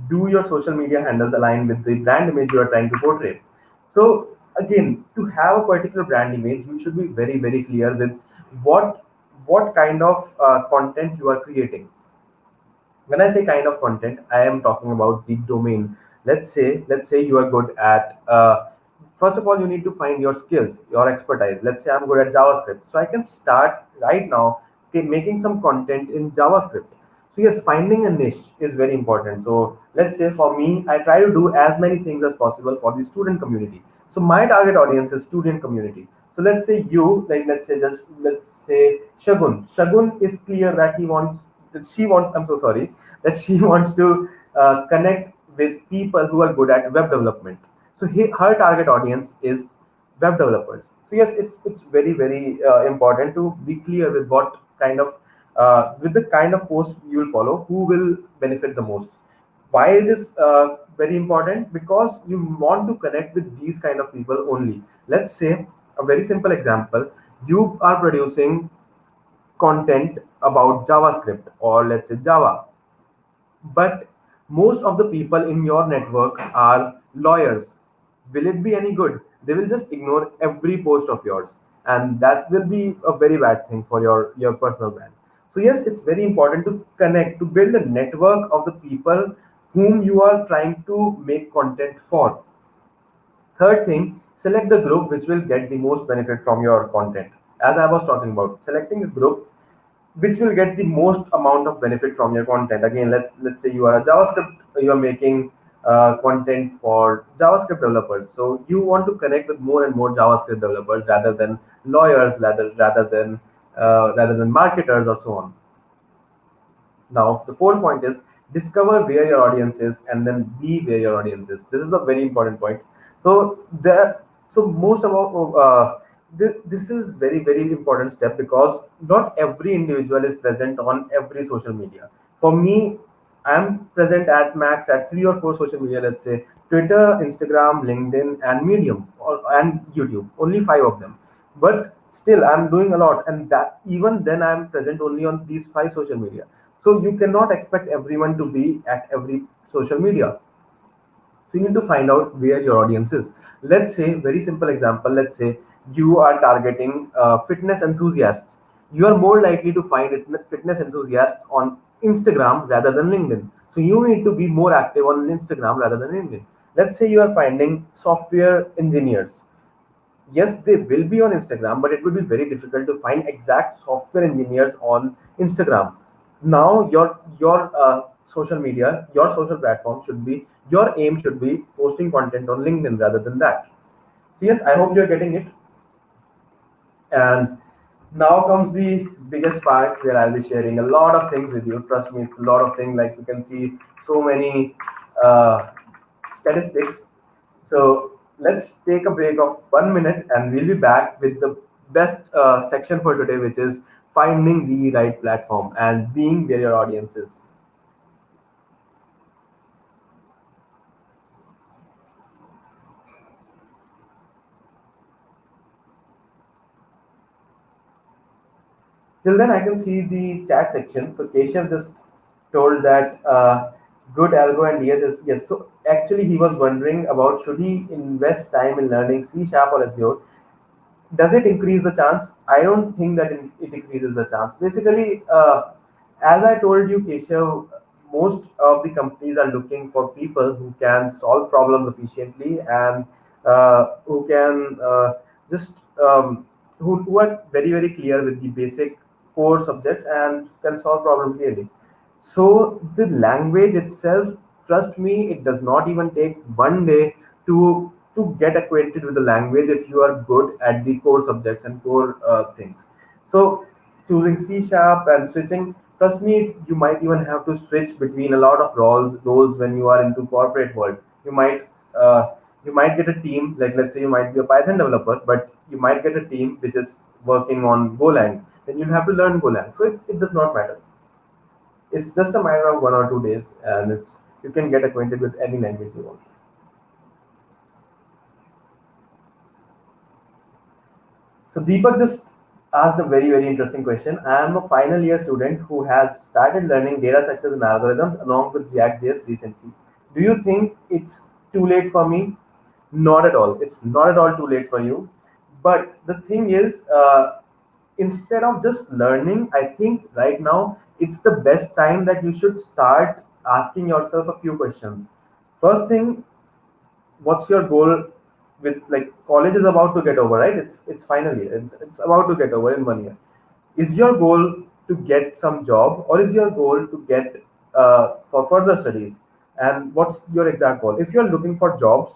do your social media handles align with the brand image you are trying to portray? So again, to have a particular brand image, you should be very very clear with what what kind of content you are creating. When I say kind of content, I am talking about the domain. Let's say you are good at first of all, you need to find your skills, your expertise. Let's say I'm good at JavaScript, so I can start right now, okay, making some content in JavaScript. So yes, finding a niche is very important. So let's say for me, I try to do as many things as possible for the student community. So my target audience is student community. So let's say you, like let's say Shagun is clear that she wants, I'm so sorry, that she wants to connect with people who are good at web development. So her target audience is web developers. So yes, it's very very important to be clear with what kind of with the kind of post you will follow, who will benefit the most. Why it is very important? Because you want to connect with these kind of people only. Let's say a very simple example: you are producing content about JavaScript, or let's say Java, but most of the people in your network are lawyers. Will it be any good? They will just ignore every post of yours, and that will be a very bad thing for your personal brand. So yes, it's very important to connect, to build a network of the people whom you are trying to make content for. Third thing, select the group which will get the most benefit from your content. As I was talking about, selecting a group which will get the most amount of benefit from your content. Again, let's say you are a JavaScript, you are making content for JavaScript developers. So you want to connect with more and more JavaScript developers rather than lawyers, rather than marketers or so on. Now, the fourth point is discover where your audience is and then be where your audience is. This is a very important point. So there, so most of all, this is very very important step, because not every individual is present on every social media. For me, I'm present at max at three or four social media. Let's say Twitter, Instagram, LinkedIn, and Medium, and YouTube. Only five of them, but still I'm doing a lot, and that even then I'm present only on these five social media. So you cannot expect everyone to be at every social media. So you need to find out where your audience is. Let's say, very simple example, let's say you are targeting fitness enthusiasts. You are more likely to find fitness enthusiasts on Instagram rather than LinkedIn. So you need to be more active on Instagram rather than LinkedIn. Let's say you are finding software engineers. Yes, they will be on Instagram, but it will be very difficult to find exact software engineers on Instagram. Now your social media, your social platform should be, your aim should be posting content on LinkedIn rather than that. So yes, I hope you're getting it. And now comes the biggest part, where I'll be sharing a lot of things with you. Trust me, it's a lot of things. Like you can see, so many statistics. So let's take a break of 1 minute, and we'll be back with the best section for today, which is finding the right platform and being where your audience is. Till then, I can see the chat section. So Keshav just told that good algo and yes, yes, yes. So actually, he was wondering about, should he invest time in learning C sharp or Azure? Does it increase the chance? I don't think that it increases the chance. Basically, as I told you, Keshav, most of the companies are looking for people who can solve problems efficiently, and who can just who are very very clear with the basic core subjects and can solve problems clearly. So the language itself, trust me, it does not even take 1 day to get acquainted with the language if you are good at the core subjects and core things. So choosing C sharp and switching. Trust me, you might even have to switch between a lot of roles when you are into corporate world. You might uh, you might get a team, like let's say you might be a Python developer, but you might get a team which is working on Golang. Then you'll have to learn Golang. So it does not matter. It's just a matter of 1 or 2 days, and it's you can get acquainted with any language you want. So Deepak just asked a very interesting question. I am a final year student who has started learning data structures and algorithms along with React.js recently. Do you think it's too late for me? Not at all. It's not at all too late for you. But the thing is, instead of just learning, I think right now it's the best time that you should start asking yourself a few questions. First thing, what's your goal with, like, college is about to get over, right? It's final year, it's about to get over in 1 year. Is your goal to get some job, or is your goal to get for further studies? And what's your exact goal? If you're looking for jobs,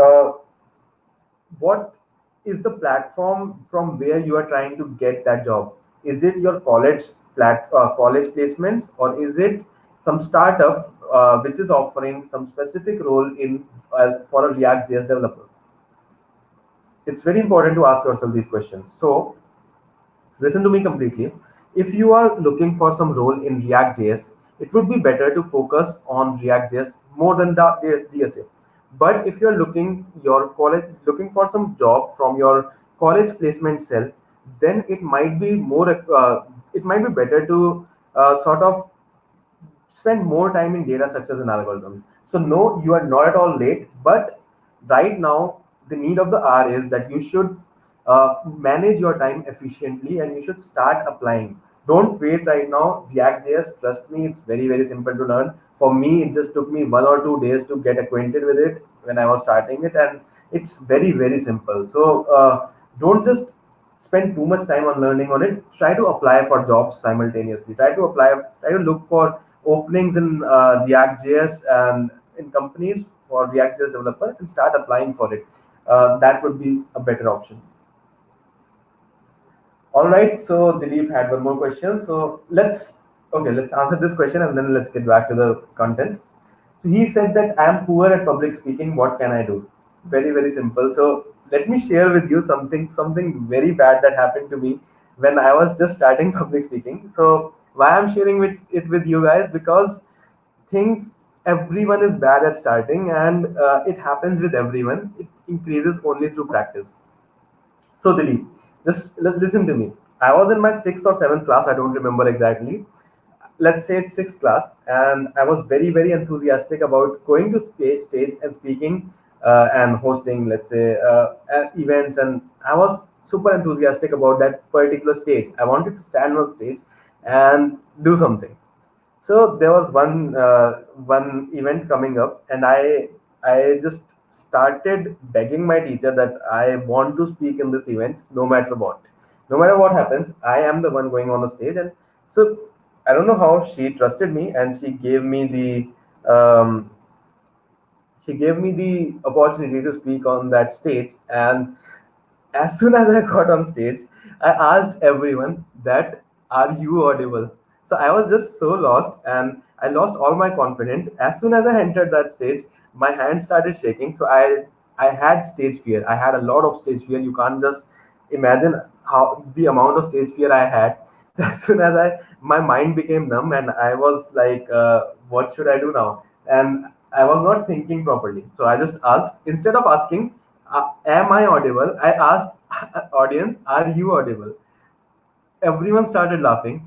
uh, what is the platform from where you are trying to get that job? Is it your college placements, or is it some startup which is offering some specific role in for a React.js developer? It's very important to ask yourself these questions. So listen to me completely. If you are looking for some role in React.js, it would be better to focus on React.js more than the DSA. But if you're looking for some job from your college placement cell, then it might be better to sort of spend more time in data structures and algorithms. So no, you are not at all late, but right now the need of the hour is that you should manage your time efficiently and you should start applying. Don't wait right now. React.js, trust me, it's very simple to learn. For me, it just took me 1 or 2 days to get acquainted with it when I was starting it, and it's very simple. So don't just spend too much time on learning on it. Try to apply for jobs simultaneously. Try to look for openings in React.js and in companies for React.js developer, and start applying for it. That would be a better option. All right. So Dilip had one more question. So let's answer this question and then let's get back to the content. So he said that I am poor at public speaking. What can I do? Very simple. So let me share with you something very bad that happened to me when I was just starting public speaking. So why I'm sharing it with you guys, because things everyone is bad at starting, and it happens with everyone. It increases only through practice. So Dilip, just listen to me. I was in my sixth or seventh class. I don't remember exactly. Let's say it's sixth class, and I was very enthusiastic about going to stage and speaking and hosting, let's say, events, and I was super enthusiastic about that particular stage. I wanted to stand on stage and do something. So there was one event coming up, and I just started begging my teacher that I want to speak in this event, no matter what happens. I am the one going on the stage, and so I don't know how she trusted me, and she gave me the opportunity to speak on that stage. And as soon as I got on stage, I asked everyone that, "Are you audible?" So I was just so lost, and I lost all my confidence. As soon as I entered that stage, my hands started shaking. So I had stage fear. I had a lot of stage fear. You can't just imagine how the amount of stage fear I had. So as soon as my mind became numb, and I was like, "What should I do now?" And I was not thinking properly. So I just asked, instead of asking, am I audible? I asked audience, are you audible? Everyone started laughing,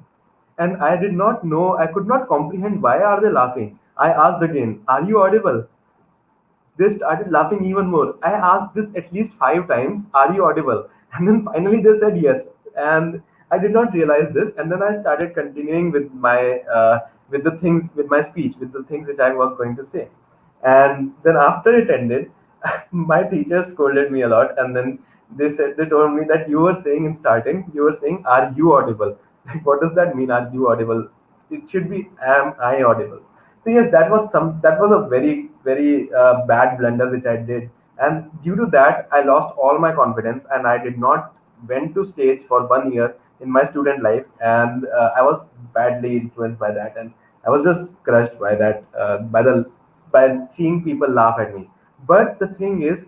and I did not know, I could not comprehend why are they laughing. I asked again, are you audible? They started laughing even more. I asked this at least 5 times, "Are you audible?" And then finally they said yes. And I did not realize this. And then I started continuing with my speech, with the things which I was going to say. And then after it ended, my teacher scolded me a lot. And then they told me that you were saying in starting, you were saying, "Are you audible?" Like, what does that mean? Are you audible? It should be, "Am I audible?" So yes, that was a very bad blunder which I did, and due to that, I lost all my confidence, and I did not went to stage for 1 year in my student life, and I was badly influenced by that, and I was just crushed by that, by seeing people laugh at me. But the thing is,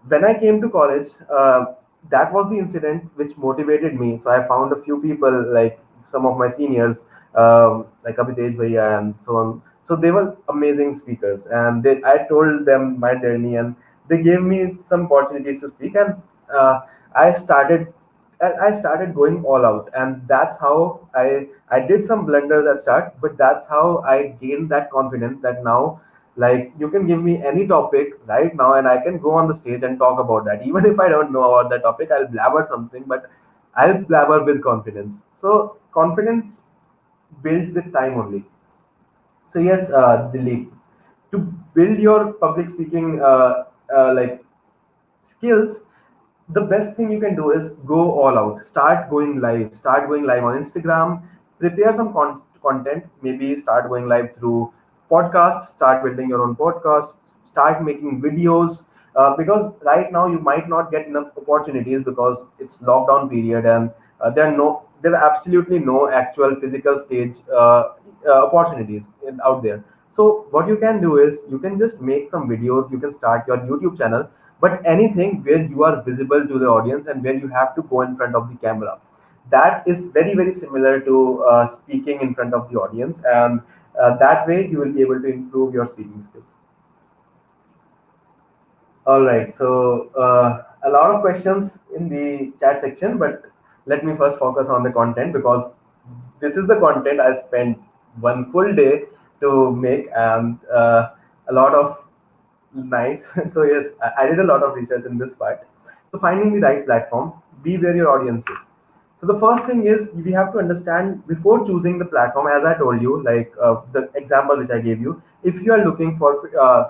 when I came to college, that was the incident which motivated me. So I found a few people, like some of my seniors, like Abhitesh Bhaiya and so on. So they were amazing speakers, and I told them my journey, and they gave me some opportunities to speak, and uh, I started. I started going all out, and that's how I did some blunders at start, but that's how I gained that confidence that now, like, you can give me any topic right now, and I can go on the stage and talk about that. Even if I don't know about that topic, I'll blabber something, but I'll blabber with confidence. So confidence builds with time only. So yes, Dilip, to build your public speaking like skills, the best thing you can do is go all out. Start going live on Instagram. Prepare some content. Maybe start going live through podcast. Start building your own podcast. Start making videos. Because right now you might not get enough opportunities because it's lockdown period, and there are absolutely no actual physical stage opportunities out there. So what you can do is you can just make some videos. You can start your YouTube channel, but anything where you are visible to the audience and where you have to go in front of the camera. That is very, very similar to speaking in front of the audience, and that way you will be able to improve your speaking skills. All right, so a lot of questions in the chat section, but let me first focus on the content, because this is the content I spent one full day to make, and a lot of nights. So yes, I did a lot of research in this part. So finding the right platform, be where your audience is. So the first thing is we have to understand before choosing the platform. As I told you, like the example which I gave you, if you are looking for,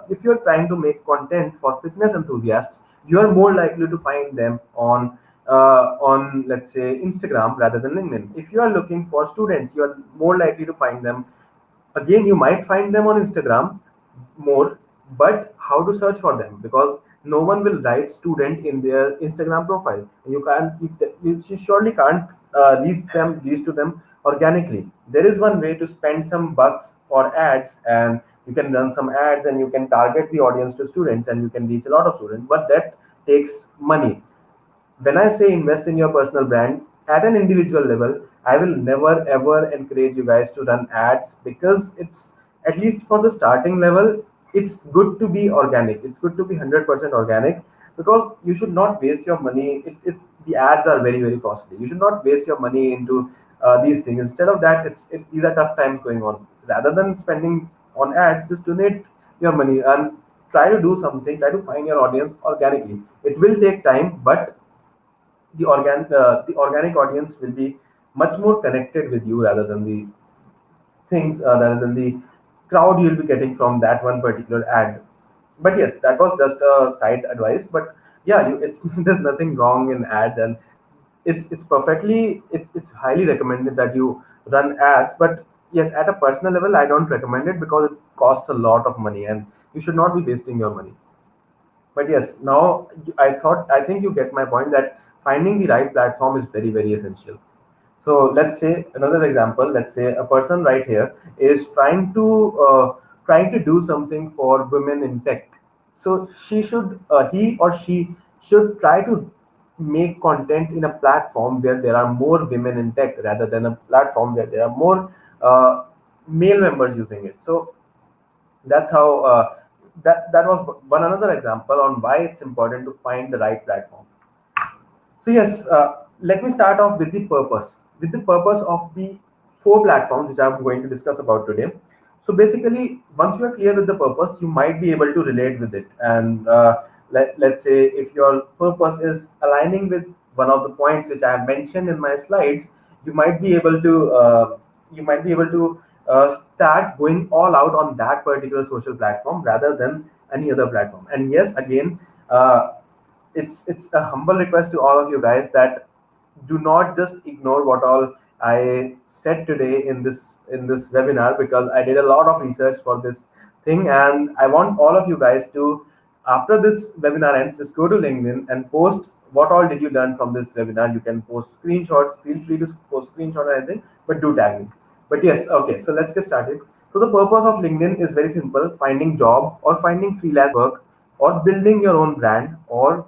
if you are trying to make content for fitness enthusiasts, you are more likely to find them on, let's say, Instagram rather than LinkedIn. If you are looking for students, you are more likely to find them. Again, you might find them on Instagram more, but how to search for them? Because no one will write student in their Instagram profile. You surely can't reach to them organically. There is one way to spend some bucks for ads, and you can run some ads, and you can target the audience to students, and you can reach a lot of students, but that takes money. When I say invest in your personal brand at an individual level, I will never ever encourage you guys to run ads, because it's, at least for the starting level, it's good to be organic. It's good to be 100% organic, because you should not waste your money. The ads are very, very costly. You should not waste your money into these things. Instead of that, these are tough times going on. Rather than spending on ads, just donate your money and try to do something. Try to find your audience organically. It will take time, but the organic audience will be much more connected with you rather than the things, rather than the crowd you'll be getting from that one particular ad. But yes, that was just a side advice. But yeah, it's there's nothing wrong in ads, and it's highly recommended that you run ads. But yes, at a personal level, I don't recommend it, because it costs a lot of money, and you should not be wasting your money. But yes, now I think you get my point, that finding the right platform is very, very essential. So let's say another example. Let's say a person right here is trying to do something for women in tech. So he or she should try to make content in a platform where there are more women in tech, rather than a platform where there are more male members using it. So that's how that was one another example on why it's important to find the right platform. So yes, let me start off with the purpose. With the purpose of the four platforms which I'm going to discuss about today. So basically, once you are clear with the purpose, you might be able to relate with it. And let's say if your purpose is aligning with one of the points which I have mentioned in my slides, you might be able to start going all out on that particular social platform rather than any other platform. And yes, again, it's a humble request to all of you guys that do not just ignore what all I said today in this webinar, because I did a lot of research for this thing, and I want all of you guys to, after this webinar ends, just go to LinkedIn and post what all did you learn from this webinar. You can post screenshots, feel free to post screenshot or anything, but do tag me. But yes, okay, so let's get started. So the purpose of LinkedIn is very simple: finding job or finding freelance work, or building your own brand, or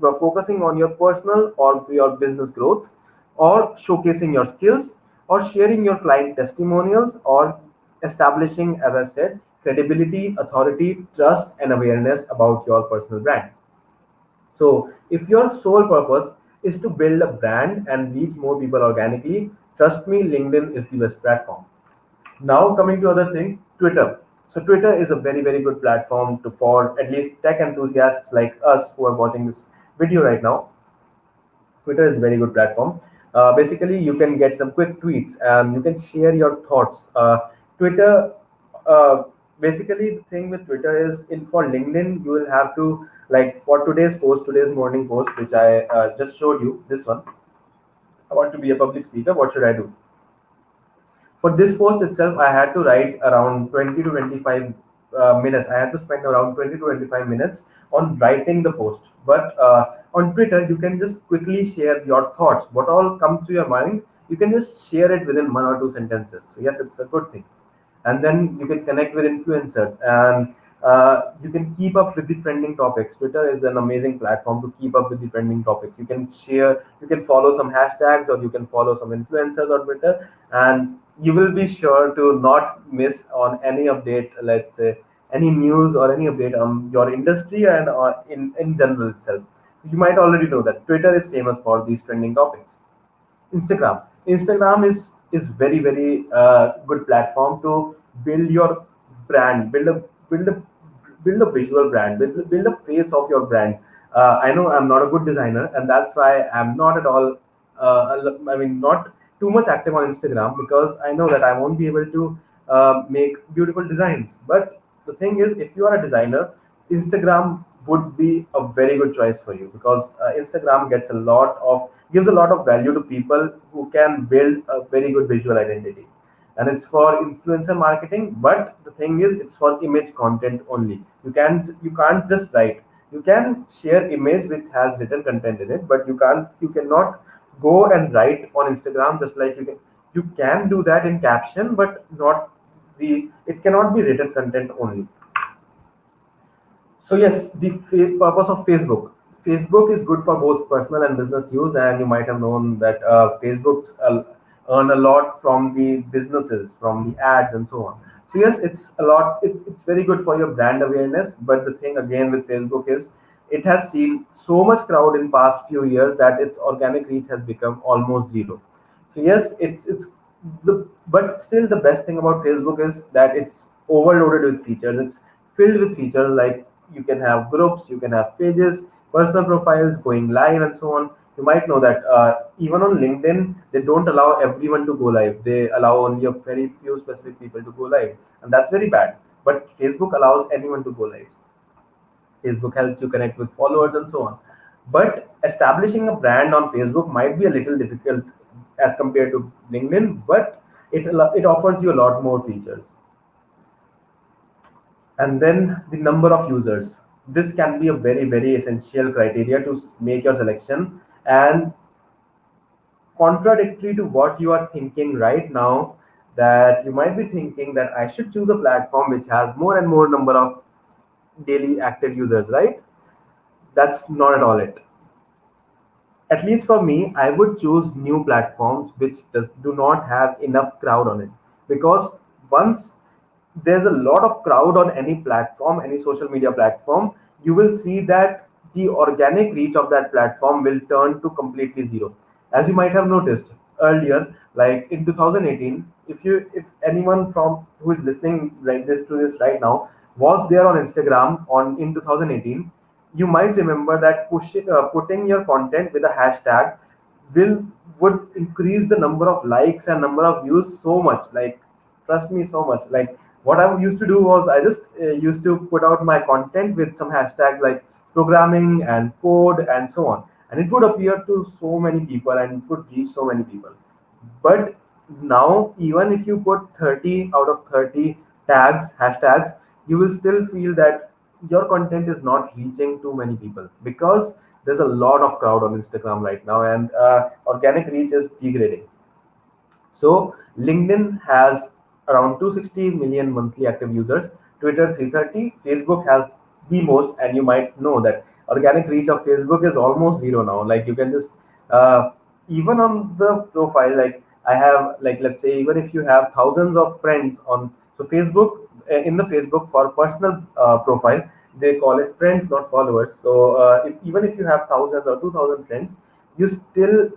focusing on your personal or your business growth, or showcasing your skills, or sharing your client testimonials, or establishing, as I said, credibility, authority, trust, and awareness about your personal brand. So, if your sole purpose is to build a brand and reach more people organically, trust me, LinkedIn is the best platform. Now, coming to other things, Twitter. So, Twitter is a very, very good platform to for at least tech enthusiasts like us who are watching this video right now. Twitter is a very good platform. Basically, you can get some quick tweets and you can share your thoughts. Twitter, uh, basically, the thing with Twitter is in for LinkedIn, you will have to like for today's post, today's morning post, which I just showed you. This one, I want to be a public speaker. What should I do? For this post itself, I had to write around 20 to 25 minutes. I had to spend around 20 to 25 minutes on writing the post. But on Twitter, you can just quickly share your thoughts. What all comes to your mind, you can just share it within one or two sentences. So, yes, it's a good thing. And then you can connect with influencers, and you can keep up with the trending topics. Twitter is an amazing platform to keep up with the trending topics. You can share, you can follow some hashtags, or you can follow some influencers on Twitter, and you will be sure to not miss on any update, let's say any news or any update on your industry and in general itself. So you might already know that Twitter is famous for these trending topics. Instagram is very very good platform to build your brand, build a build a visual brand, build a face of your brand. I know I'm not a good designer, and that's why I'm not at all. I mean, not too much active on Instagram because I know that I won't be able to make beautiful designs. But the thing is, if you are a designer, Instagram would be a very good choice for you because Instagram gets a lot of gives a lot of value to people who can build a very good visual identity, and it's for influencer marketing. But the thing is, it's for image content only. You can't just write. You can share image which has written content in it, but you cannot go and write on Instagram just like you can do that in caption, but not the it cannot be written content only. So yes, the purpose of Facebook. Facebook is good for both personal and business use, and you might have known that Facebook's earn a lot from the businesses, from the ads, and so on. So yes, it's a lot. It's very good for your brand awareness. But the thing again with Facebook is it has seen so much crowd in past few years that its organic reach has become almost zero. So yes, it's the but still the best thing about Facebook is that it's overloaded with features. It's filled with features like you can have groups, you can have pages, personal profiles, going live, and so on. You might know that even on LinkedIn, they don't allow everyone to go live. They allow only a very few specific people to go live, and that's very bad. But Facebook allows anyone to go live. Facebook helps you connect with followers and so on. But establishing a brand on Facebook might be a little difficult as compared to LinkedIn, but it offers you a lot more features. And then the number of users. This can be a very very essential criteria to make your selection, and contradictory to what you are thinking right now, that you might be thinking that I should choose a platform which has more and more number of daily active users, right? That's not at all it. At least for me, I would choose new platforms which do not have enough crowd on it, because once there's a lot of crowd on any platform, any social media platform, you will see that the organic reach of that platform will turn to completely zero. As you might have noticed earlier, like in 2018, if anyone from who is listening like this to this right now was there on Instagram on in 2018, you might remember that putting your content with a hashtag will would increase the number of likes and number of views so much. Like, trust me, so much. Like, what I used to do was I just used to put out my content with some hashtags like programming and code and so on, and it would appear to so many people and it would reach so many people. But now, even if you put 30 out of 30 tags, hashtags, you will still feel that your content is not reaching too many people, because there's a lot of crowd on Instagram right now, and organic reach is degrading. So LinkedIn has around 260 million monthly active users, Twitter 330, Facebook has the most, and you might know that organic reach of Facebook is almost zero now. Like you can just uh, even on the profile, like I have, like let's say even if you have thousands of friends on, so Facebook, in the Facebook for personal profile, they call it friends, not followers. So even if you have thousands or 2,000 friends, you still,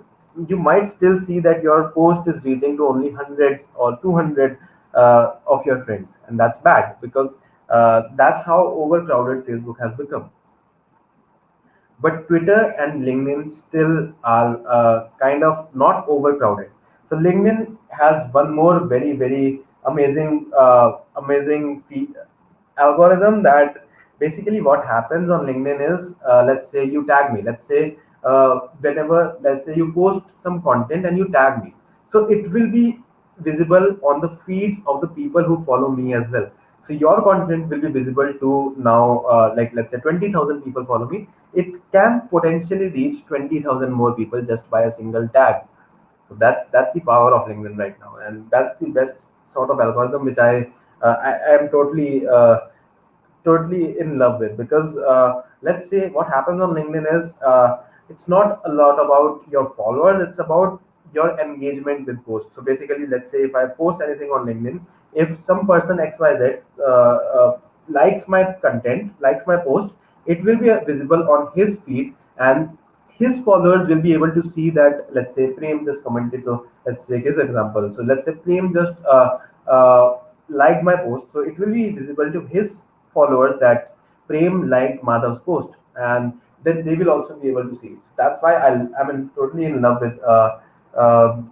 you might still see that your post is reaching to only hundreds or 200 of your friends, and that's bad because that's how overcrowded Facebook has become. But Twitter and LinkedIn still are kind of not overcrowded. So LinkedIn has one more very amazing algorithm, that basically what happens on LinkedIn is, let's say you tag me, let's say whenever, let's say you post some content and you tag me, so it will be visible on the feeds of the people who follow me as well. So your content will be visible to now, like let's say 20,000 people follow me. It can potentially reach 20,000 more people just by a single tag. So that's the power of LinkedIn right now, and that's the best sort of algorithm which I am totally in love with, because let's say what happens on LinkedIn is, it's not a lot about your followers, it's about your engagement with posts. So basically, let's say if I post anything on LinkedIn, if some person XYZ likes my content, likes my post, it will be visible on his feed, and his followers will be able to see that, let's say Prem just commented. So let's take his example. So let's say Prem just liked my post, so it will be visible to his followers that Prem liked Madhav's post, and then they will also be able to see it. So that's why I'm totally in love with uh,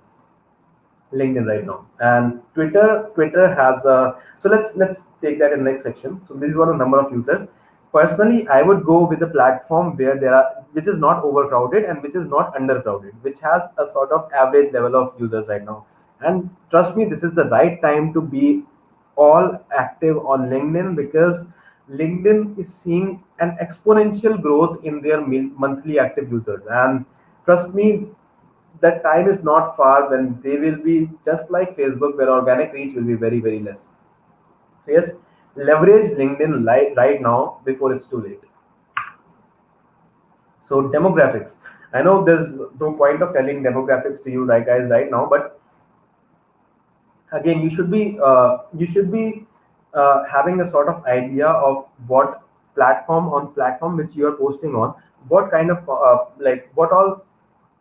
LinkedIn right now. And Twitter has so let's take that in next section. So this is what a number of users. Personally, I would go with a platform where there are, which is not overcrowded and which is not undercrowded, which has a sort of average level of users right now. And trust me, this is the right time to be all active on LinkedIn, because LinkedIn is seeing an exponential growth in their monthly active users. And trust me, that time is not far when they will be just like Facebook, where organic reach will be very less. So yes, leverage LinkedIn right now before it's too late. So demographics. I know there's no point of telling demographics to you, right, guys, right now, but again, you should be having a sort of idea of what platform which you are posting on, what kind of like what all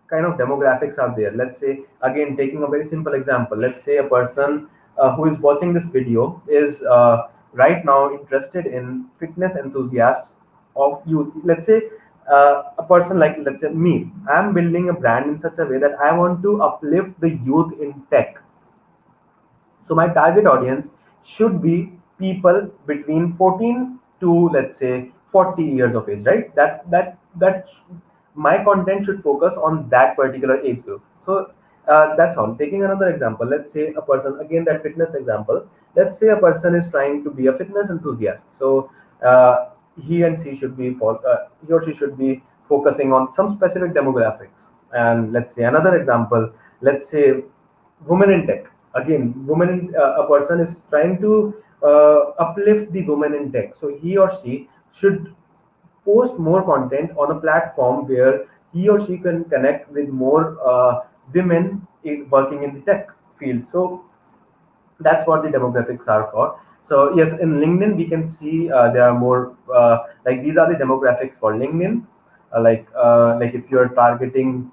kind of demographics are there. Let's say, again, taking a very simple example, let's say a person who is watching this video is right now interested in fitness enthusiasts of youth. Let's say a person like, let's say me, I'm building a brand in such a way that I want to uplift the youth in tech. So my target audience should be people between 14 to, let's say, 40 years of age, right? My content should focus on that particular age group. So that's all. Taking another example, let's say a person, again that fitness example. Let's say a person is trying to be a fitness enthusiast. So he or she should be focusing on some specific demographics. And let's say another example. Let's say women in tech. Again, a person is trying to uplift the women in tech, so he or she should post more content on a platform where he or she can connect with more women working in the tech field. So that's what the demographics are for. So yes, in LinkedIn we can see there are more like these are the demographics for LinkedIn. Like if you're targeting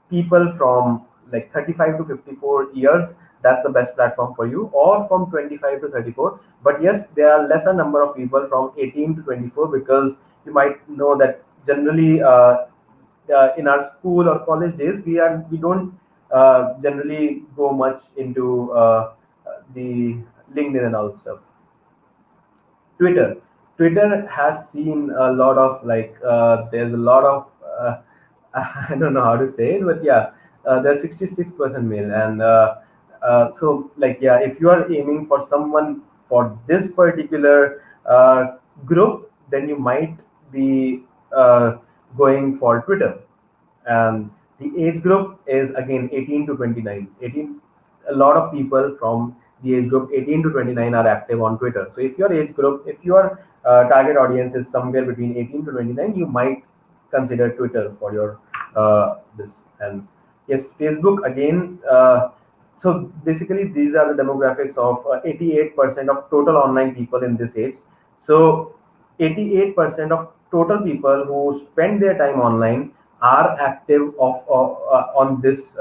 people from like 35 to 54 years, that's the best platform for you, or from 25 to 34. But yes, there are lesser number of people from 18 to 24, because you might know that generally in our school or college days, we don't generally go much into the LinkedIn and all stuff. Twitter. Twitter has seen a lot of like there's a lot of I don't know how to say it, but yeah, there's 66% male, and so like yeah, if you are aiming for someone for this particular group, then you might be going for Twitter. And the age group is again 18 to 29. 18, a lot of people from the age group 18 to 29 are active on Twitter. So if your age group, if your target audience is somewhere between 18 to 29, you might consider Twitter for your this. And yes, Facebook again. So basically, these are the demographics of 88% of total online people in this age. So 88% of total people who spend their time online are active on this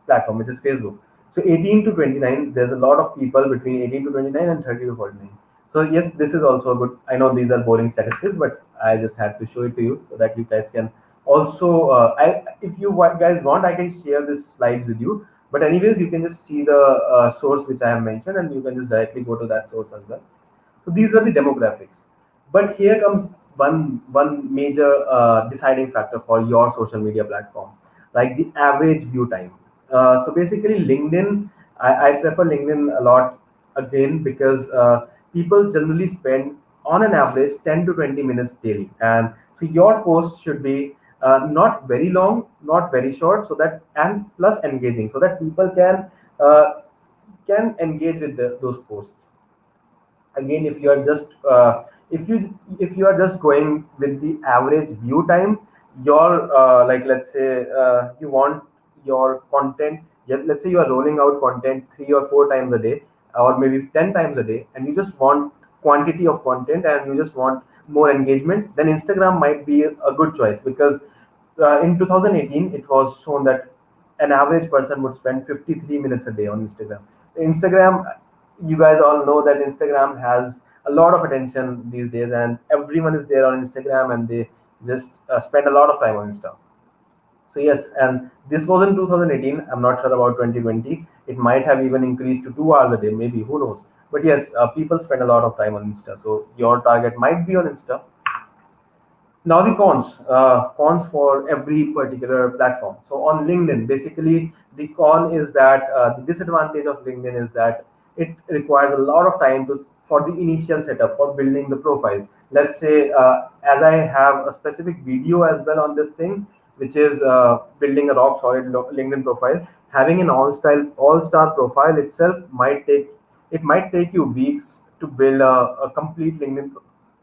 platform, which is Facebook. So 18 to 29, there's a lot of people between 18 to 29 and 30 to 49. So yes, this is also a good. I know these are boring statistics, but I just had to show it to you so that you guys can also. If you guys want, I can share this slides with you. But anyways, you can just see the source which I have mentioned, and you can just directly go to that source as well. So these are the demographics. But here comes one major deciding factor for your social media platform, like the average view time. So basically, LinkedIn, I prefer LinkedIn a lot again because people generally spend on an average 10 to 20 minutes daily, and so your post should be not very long, not very short, so that and plus engaging, so that people can engage with those posts. Again, if you are just if you are just going with the average view time, your like let's say you want your content, yeah, let's say you are rolling out content 3 or 4 times a day, or maybe 10 times a day, and you just want quantity of content and you just want more engagement, then Instagram might be a good choice, because in 2018 it was shown that an average person would spend 53 minutes a day on Instagram. You guys all know that Instagram has a lot of attention these days, and everyone is there on Instagram, and they just spend a lot of time on Insta. So yes, and this was in 2018. I'm not sure about 2020. It might have even increased to 2 hours a day, maybe, who knows. But yes, people spend a lot of time on Insta, so your target might be on Insta. Now the cons for every particular platform. So on LinkedIn, basically the con is that the disadvantage of LinkedIn is that it requires a lot of time to for the initial setup for building the profile. Let's say as I have a specific video as well on this thing, which is building a rock solid LinkedIn profile. Having an all star profile itself might take you weeks to build a complete LinkedIn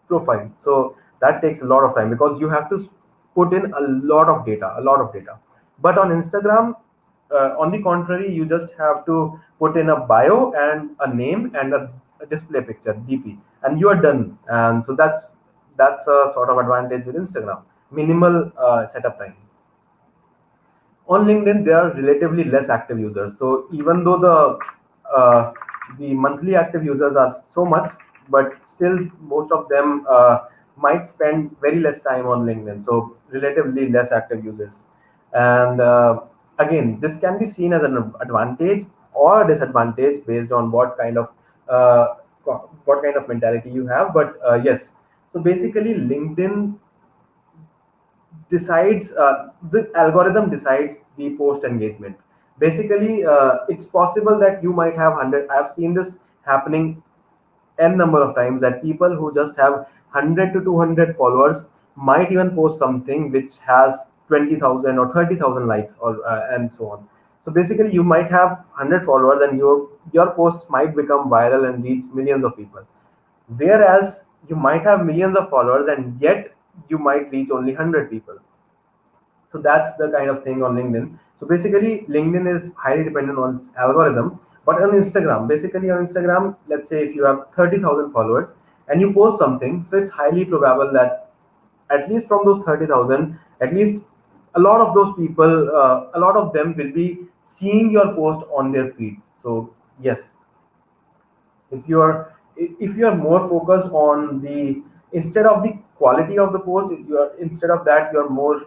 profile. So that takes a lot of time because you have to put in a lot of data. But on Instagram, on the contrary, you just have to put in a bio and a name and a display picture, DP, and you are done. And so that's a sort of advantage with Instagram. Minimal setup time. On LinkedIn, there are relatively less active users. So even though the monthly active users are so much, but still most of them might spend very less time on LinkedIn. So relatively less active users. And again, this can be seen as an advantage or disadvantage based on uh, what kind of mentality you have. But yes, so basically, LinkedIn decides the algorithm decides the post engagement. Basically, it's possible that you might have 100. I've seen this happening n number of times, that people who just have 100 to 200 followers might even post something which has 20,000 or 30,000 likes, or and so on. So basically, you might have 100 followers and your posts might become viral and reach millions of people, whereas you might have millions of followers and yet you might reach only 100 people. So that's the kind of thing on LinkedIn. So basically, LinkedIn is highly dependent on its algorithm. But on Instagram, basically on Instagram, let's say if you have 30,000 followers and you post something, so it's highly probable that at least from those 30,000, at least a lot of those people, a lot of them will be seeing your post on their feed. So yes, if you are more focused on the, instead of the quality of the post, you are, instead of that you're more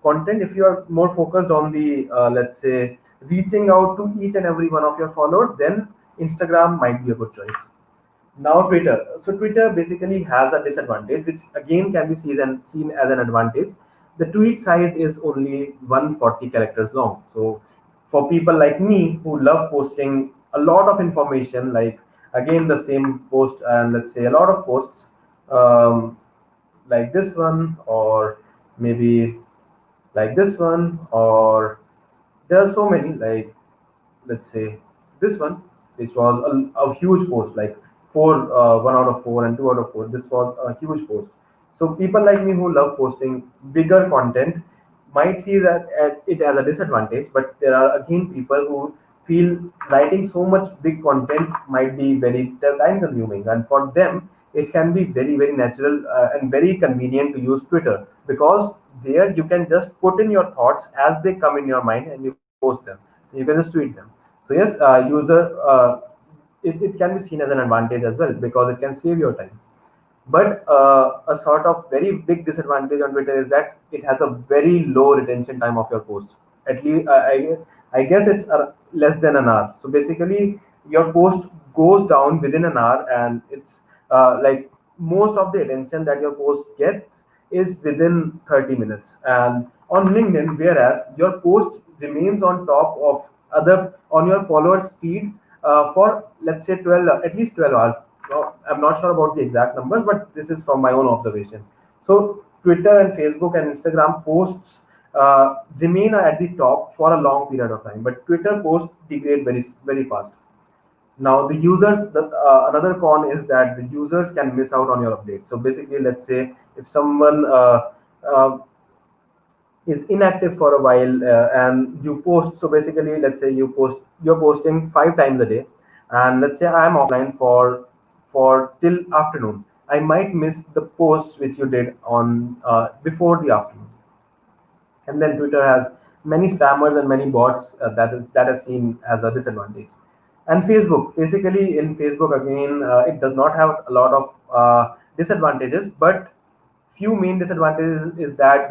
content, if you are more focused on the let's say reaching out to each and every one of your followers, then Instagram might be a good choice. Now Twitter. So Twitter basically has a disadvantage, which again can be seen as an advantage. The tweet size is only 140 characters long. So for people like me who love posting a lot of information, like again the same post, and let's say a lot of posts, um, like this one, or maybe like this one, or there are so many, like let's say this one, which was a huge post, like four, 1 out of 4 and 2 out of 4. This was a huge post. So people like me who love posting bigger content might see that it as a disadvantage, but there are again people who feel writing so much big content might be very time consuming, and for them it can be very very natural and very convenient to use Twitter, because there you can just put in your thoughts as they come in your mind and you post them. You can just tweet them. So yes, it can be seen as an advantage as well, because it can save your time. But a sort of very big disadvantage on Twitter is that it has a very low retention time of your post. At least I guess it's less than an hour. So basically, your post goes down within an hour, and it's like most of the attention that your post gets is within 30 minutes. And on LinkedIn, whereas your post remains on top of other on your followers feed for, let's say, 12, at least 12 hours. I'm not sure about the exact numbers, but this is from my own observation. So Twitter and Facebook and Instagram posts remain at the top for a long period of time, but Twitter posts degrade very very fast. Now the users, another con is that the users can miss out on your updates. So basically, let's say if someone is inactive for a while, and you post, so basically let's say you're posting 5 times a day, and let's say I am offline for till afternoon, I might miss the posts which you did on before the afternoon. And then Twitter has many spammers and many bots, that is seen as a disadvantage. And Facebook, basically in Facebook again, it does not have a lot of disadvantages, but few main disadvantages is that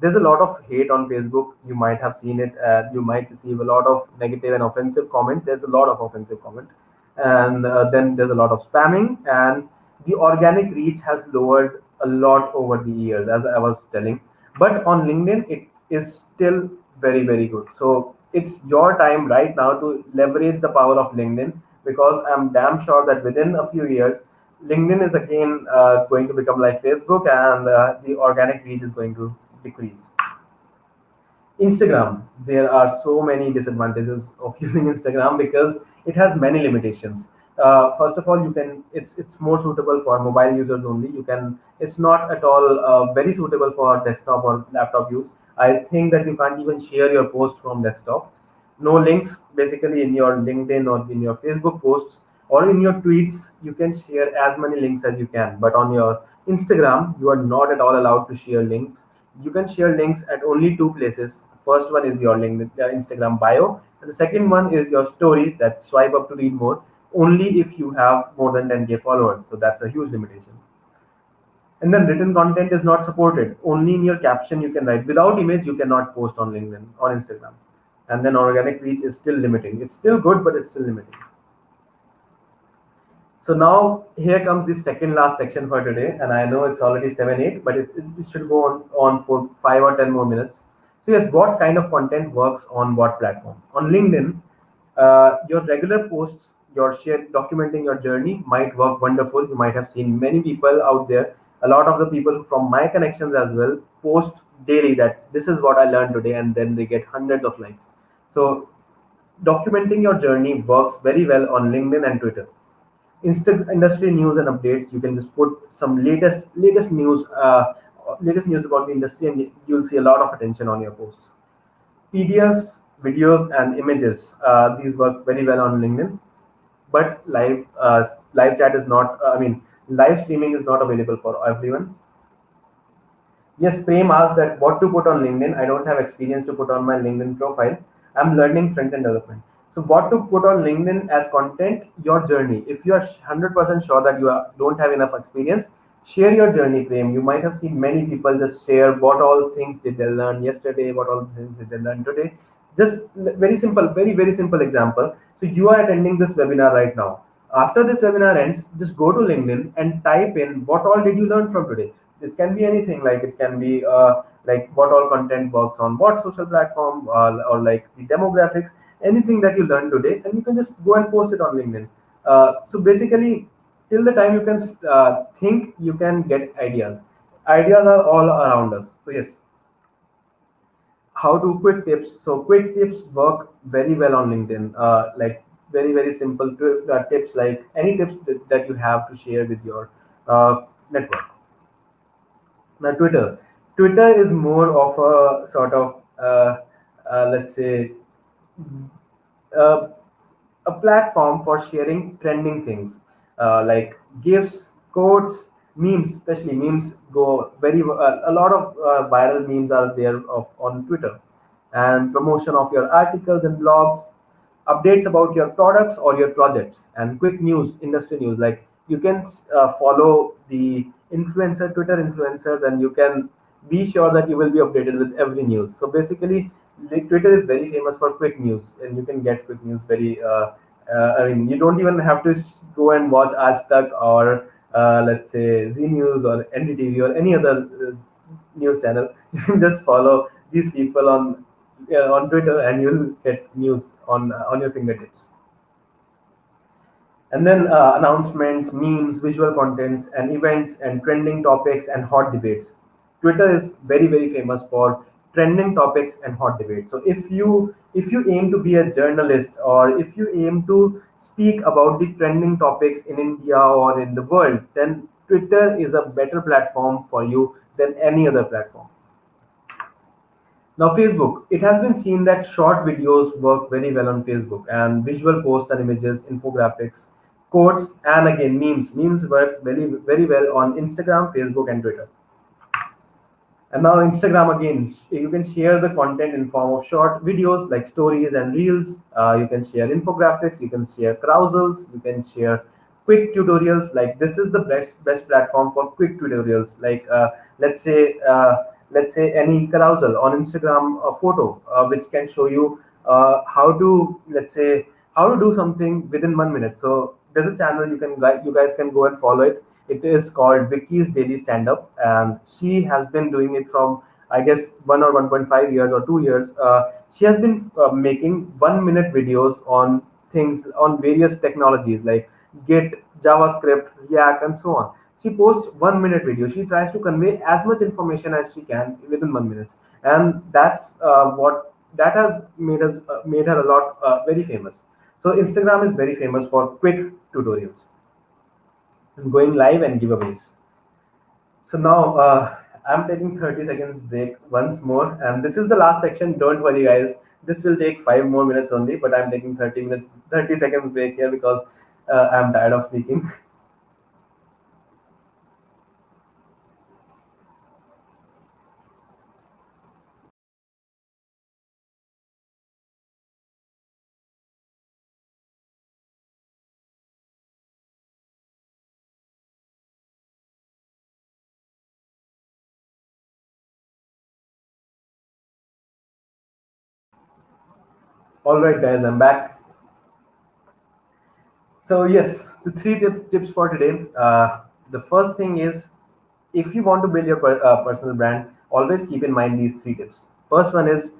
there's a lot of hate on Facebook. You might have seen it. You might receive a lot of negative and offensive comment. There's a lot of offensive comment, and then there's a lot of spamming, and the organic reach has lowered a lot over the years, as I was telling. But on LinkedIn, it is still very very good. So it's your time right now to leverage the power of LinkedIn, because I'm damn sure that within a few years LinkedIn is again going to become like Facebook, and the organic reach is going to decrease. Instagram, there are so many disadvantages of using Instagram because it has many limitations. First of all, it's more suitable for mobile users only. It's not at all very suitable for desktop or laptop use. I think that you can't even share your post from desktop. No links basically in your LinkedIn or in your Facebook posts or in your tweets. You can share as many links as you can, but on your Instagram, you are not at all allowed to share links. You can share links at only two places. First one is your LinkedIn, Instagram bio, and the second one is your story, that swipe up to read more, only if you have more than 10K followers. So that's a huge limitation. And then written content is not supported. Only in your caption you can write. Without image, you cannot post on LinkedIn or Instagram. And then organic reach is still limiting. It's still good, but it's still limiting. So now here comes the second last section for today, and I know it's already 7, 8, but it should go on for 5 or 10 more minutes. So yes, what kind of content works on what platform? On LinkedIn, your regular posts, your share documenting your journey might work wonderful. You might have seen many people out there. A lot of the people from my connections as well post daily that this is what I learned today, and then they get hundreds of likes. So documenting your journey works very well on LinkedIn and Twitter. Instant industry news and updates, you can just put some latest news about the industry, and you'll see a lot of attention on your posts. PDFs, videos, and images, these work very well on LinkedIn, but live chat is not, live streaming is not available for everyone. Yes, Prem asked that what to put on LinkedIn. I don't have experience to put on my LinkedIn profile. I'm learning front end development. So, what to put on LinkedIn as content? Your journey. If you are 100% sure that don't have enough experience, share your journey, Prem. You might have seen many people just share what all things did they learn yesterday, what all things did they learn today. Just very simple, very, very simple example. So, you are attending this webinar right now. After this webinar ends, just go to LinkedIn and type in what all did you learn from today. It can be anything, like it can be like what all content works on what social platform, or like the demographics, anything that you learned today, and you can just go and post it on LinkedIn. So basically, till the time you can think, you can get ideas. Ideas are all around us. So yes, how to quick tips. So quick tips work very well on LinkedIn. Like very simple tips, like any tips that you have to share with your network. Now Twitter is more of a sort of let's say uh, a platform for sharing trending things, like gifs, quotes, memes. Especially memes go a lot of viral memes are there on Twitter, and promotion of your articles and blogs, updates about your products or your projects, and quick news, industry news. Like you can follow the Twitter influencers, and you can be sure that you will be updated with every news. So basically, Twitter is very famous for quick news, and you can get quick news very. I mean, you don't even have to go and watch Aaj Tak or let's say Z News or NDTV or any other news channel. You can just follow these people on Twitter, and you'll get news on your fingertips. And then announcements, memes, visual contents, and events, and trending topics and hot debates. Twitter is very famous for trending topics and hot debates. So if you aim to be a journalist, or if you aim to speak about the trending topics in India or in the world, then Twitter is a better platform for you than any other platform. Now, Facebook. It has been seen that short videos work very well on Facebook, and visual posts and images, infographics, quotes, and again memes. Memes work very well on Instagram, Facebook, and Twitter. And now Instagram again, you can share the content in form of short videos like stories and reels. You can share infographics, you can share carousels, you can share quick tutorials. Like this is the best platform for quick tutorials. Like let's say let's say any carousel on Instagram, a photo which can show you how to, let's say, how to do something within 1 minute. So there's a channel you guys can go and follow it. It is called Vicky's Daily Stand Up, and she has been doing it from, I guess, 1 or 1.5 years or 2 years. She has been making 1 minute videos on things on various technologies like Git, JavaScript, React, and so on. She posts 1 minute video. She tries to convey as much information as she can within 1 minute, and that's what that has made her a lot very famous. So Instagram is very famous for quick tutorials and going live and giveaways. So now I'm taking 30 seconds break once more, and this is the last section. Don't worry, guys. This will take 5 more minutes only, but I'm taking 30 seconds break here because I'm tired of speaking. All right, guys, I'm back. So yes, the tips for today. The first thing is, if you want to build your personal brand, always keep in mind these three tips. First one is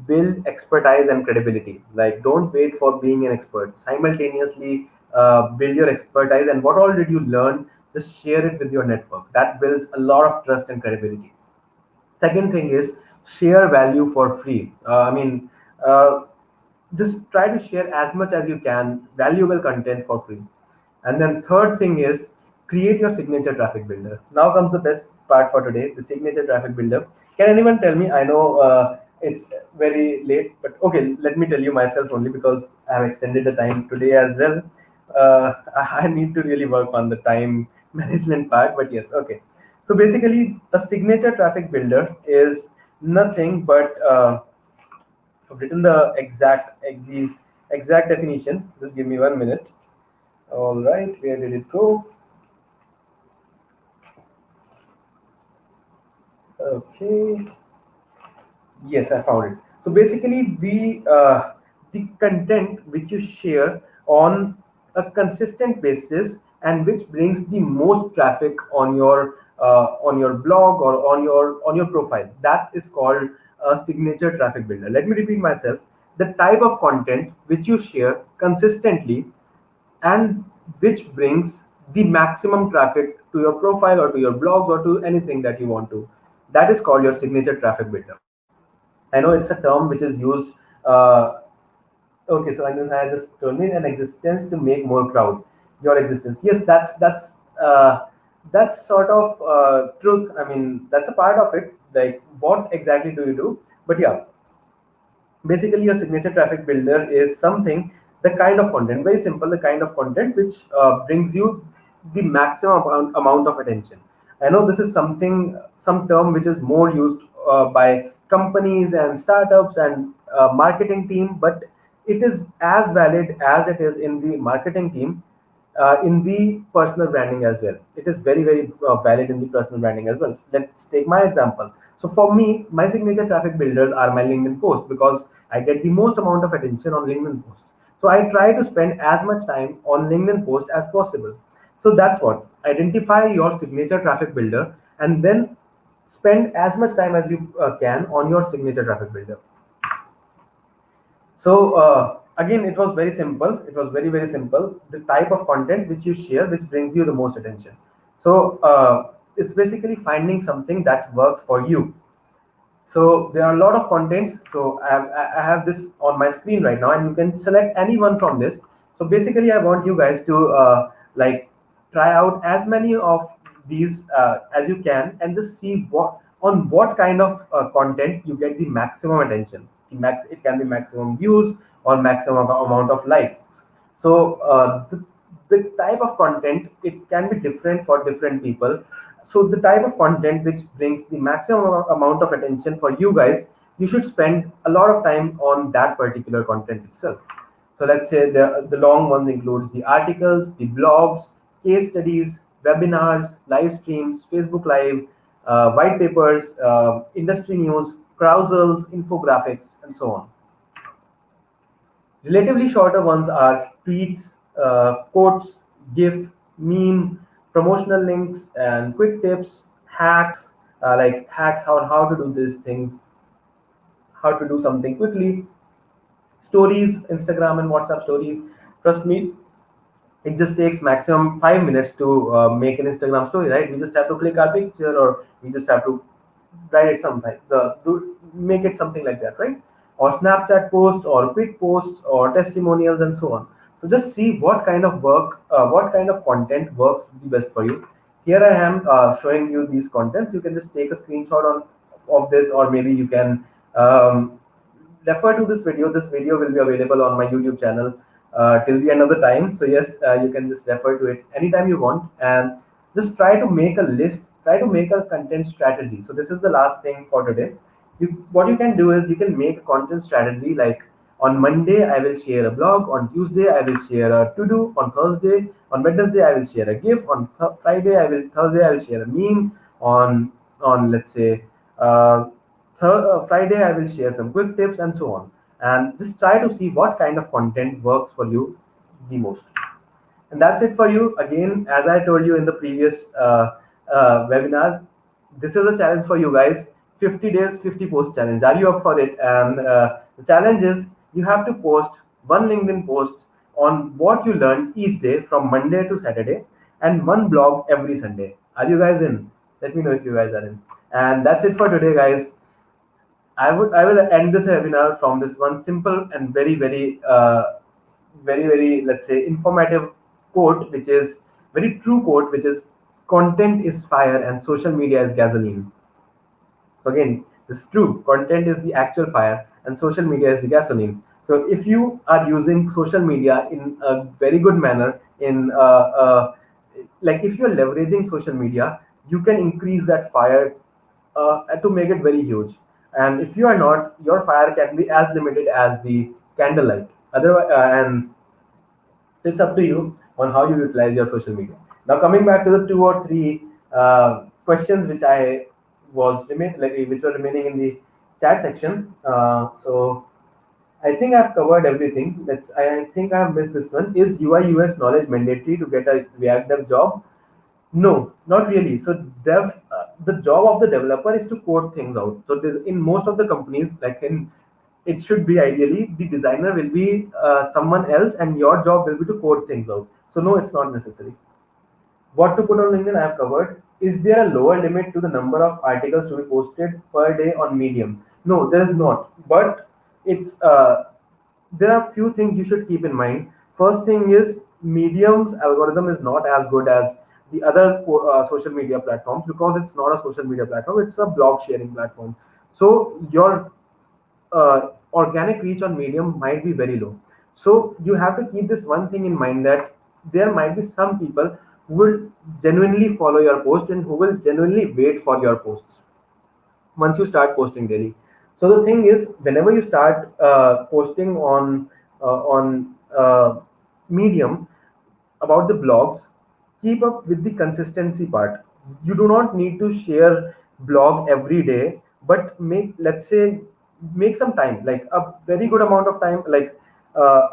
build expertise and credibility. Like don't wait for being an expert. Simultaneously build your expertise, and what all did you learn? Just share it with your network. That builds a lot of trust and credibility. Second thing is share value for free. Uh, just try to share as much as you can valuable content for free. And then third thing is create your signature traffic builder. Now comes the best part for today, the signature traffic builder. Can anyone tell me? I know it's very late, but okay, let me tell you myself only because I have extended the time today as well. I need to really work on the time management part, but yes, okay. So basically, a signature traffic builder is nothing but I've written the exact definition. Just give me 1 minute. All right, where did it go? Okay, yes, I found it. So basically, the content which you share on a consistent basis and which brings the most traffic on your blog or on your profile, that is called a signature traffic builder. Let me repeat myself: the type of content which you share consistently and which brings the maximum traffic to your profile or to your blogs or to anything that you want to. That is called your signature traffic builder. I know it's a term which is used. Uh, okay, so I just told me an existence to make more crowd. Your existence, yes, that's sort of truth. I mean, that's a part of it. Like, what exactly do you do? But yeah, basically your signature traffic builder is something, the kind of content, very simple, the kind of content which brings you the maximum amount of attention. I know this is something, some term which is more used by companies and startups and marketing team, but it is as valid as it is in the marketing team, in the personal branding as well. It is very, very valid in the personal branding as well. Let's take my example. So for me, my signature traffic builders are my LinkedIn post, because I get the most amount of attention on LinkedIn post. So I try to spend as much time on LinkedIn post as possible. So that's what, identify your signature traffic builder and then spend as much time as you can on your signature traffic builder. So again, it was very simple. It was very, very simple. The type of content which you share, which brings you the most attention. So it's basically finding something that works for you. So there are a lot of contents. So I have this on my screen right now, and you can select any one from this. So basically, I want you guys to like try out as many of these as you can, and just see what kind of content you get the maximum attention. It can be maximum views or maximum amount of likes. So the type of content, it can be different for different people. So the type of content which brings the maximum amount of attention for you guys, you should spend a lot of time on that particular content itself. So let's say the long ones includes the articles, the blogs, case studies, webinars, live streams, Facebook live, white papers, industry news, carousels, infographics, and so on. Relatively shorter ones are tweets, quotes, GIF, meme, promotional links, and quick tips, hacks, like hacks on how to do these things, how to do something quickly, stories, Instagram and WhatsApp stories. Trust me, it just takes maximum 5 minutes to make an Instagram story, right? We just have to click our picture, or we just have to write it sometime, make it something like that, right? Or Snapchat posts, or quick posts, or testimonials, and so on. So just see what kind of what kind of content works the best for you. Here I am showing you these contents. You can just take a screenshot of this, or maybe you can refer to this video. This video will be available on my YouTube channel till the end of the time. So yes, you can just refer to it anytime you want, and just try to make a list. Try to make a content strategy. So this is the last thing for today. What you can do is you can make a content strategy, like on Monday I will share a blog, on Tuesday I will share a to do, on Thursday, on Wednesday I will share a GIF, on Thursday I will share a meme, on let's say Friday I will share some quick tips, and so on. And just try to see what kind of content works for you the most. And that's it for you. Again, as I told you in the previous webinar, this is a challenge for you guys. 50 days, 50 post challenge. Are you up for it? And the challenge is you have to post one LinkedIn post on what you learned each day from Monday to Saturday, and one blog every Sunday. Are you guys in? Let me know if you guys are in. And that's it for today, guys. I will end this webinar from this one simple and very, very, let's say, informative quote, which is very true quote, which is, content is fire and social media is gasoline. So again, this is true. Content is the actual fire and social media is the gasoline. So if you are using social media in a very good manner, in like if you're leveraging social media, you can increase that fire to make it very huge. And if you are not, your fire can be as limited as the candlelight. Otherwise, and so it's up to you on how you utilize your social media. Now, coming back to the two or three questions which which were remaining in the chat section. So I think I've covered everything. I think I've missed this one. Is UI UX knowledge mandatory to get a React Dev job? No, not really. So the job of the developer is to code things out. So in most of the companies, it should be ideally the designer will be someone else, and your job will be to code things out. So no, it's not necessary. What to put on LinkedIn, I have covered. Is there a lower limit to the number of articles to be posted per day on Medium? No, there is not. But it's there are few things you should keep in mind. First thing is Medium's algorithm is not as good as the other social media platforms because it's not a social media platform; it's a blog sharing platform. So your organic reach on Medium might be very low. So you have to keep this one thing in mind that there might be some people who will genuinely follow your post and who will genuinely wait for your posts once you start posting daily. So the thing is, whenever you start posting on Medium about the blogs, keep up with the consistency part. You do not need to share blog every day, but make, let's say, make some time, like a very good amount of time, like uh,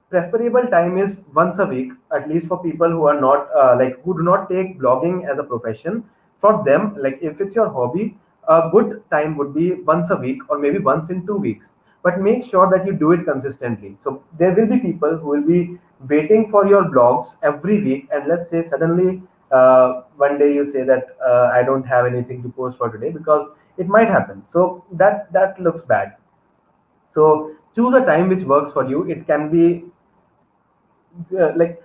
preferable time is once a week, at least for people who are not like who do not take blogging as a profession. For them, like if it's your hobby, a good time would be once a week or maybe once in 2 weeks, but make sure that you do it consistently. So there will be people who will be waiting for your blogs every week, and let's say suddenly one day you say that I don't have anything to post for today, because it might happen. So that looks bad. So choose a time which works for you. It can be like,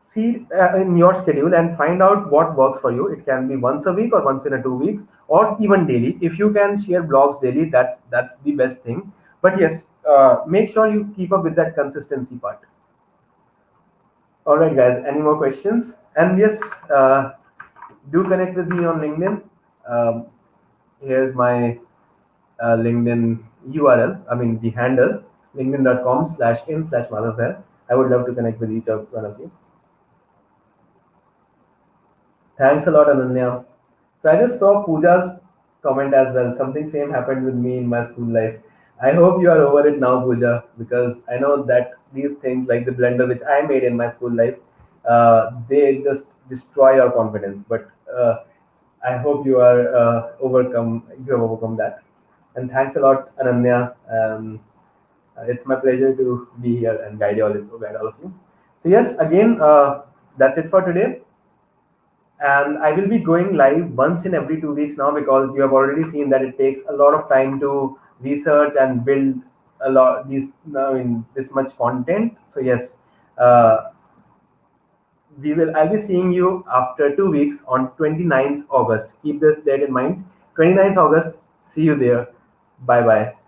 see in your schedule and find out what works for you. It can be once a week or once in a 2 weeks or even daily. If you can share blogs daily, that's the best thing. But yes, make sure you keep up with that consistency part. All right, guys. Any more questions? And yes, do connect with me on LinkedIn. Um, Here's my LinkedIn URL. I mean the handle, linkedin.com/in/Madhav. I would love to connect with each of one of you. Thanks a lot, Ananya. So I just saw Pooja's comment as well. Something same happened with me in my school life. I hope you are over it now, Pooja, because I know that these things like the blender which I made in my school life, they just destroy your confidence. But I hope you are overcome. You have overcome that. And thanks a lot, Ananya. It's my pleasure to be here and guide all of you. So yes, again, that's it for today, and I will be going live once in every 2 weeks now, because you have already seen that it takes a lot of time to research and build a lot these I mean this much content. So yes, uh, I'll be seeing you after 2 weeks on 29th August. Keep this date in mind. 29th August. See you there. Bye bye.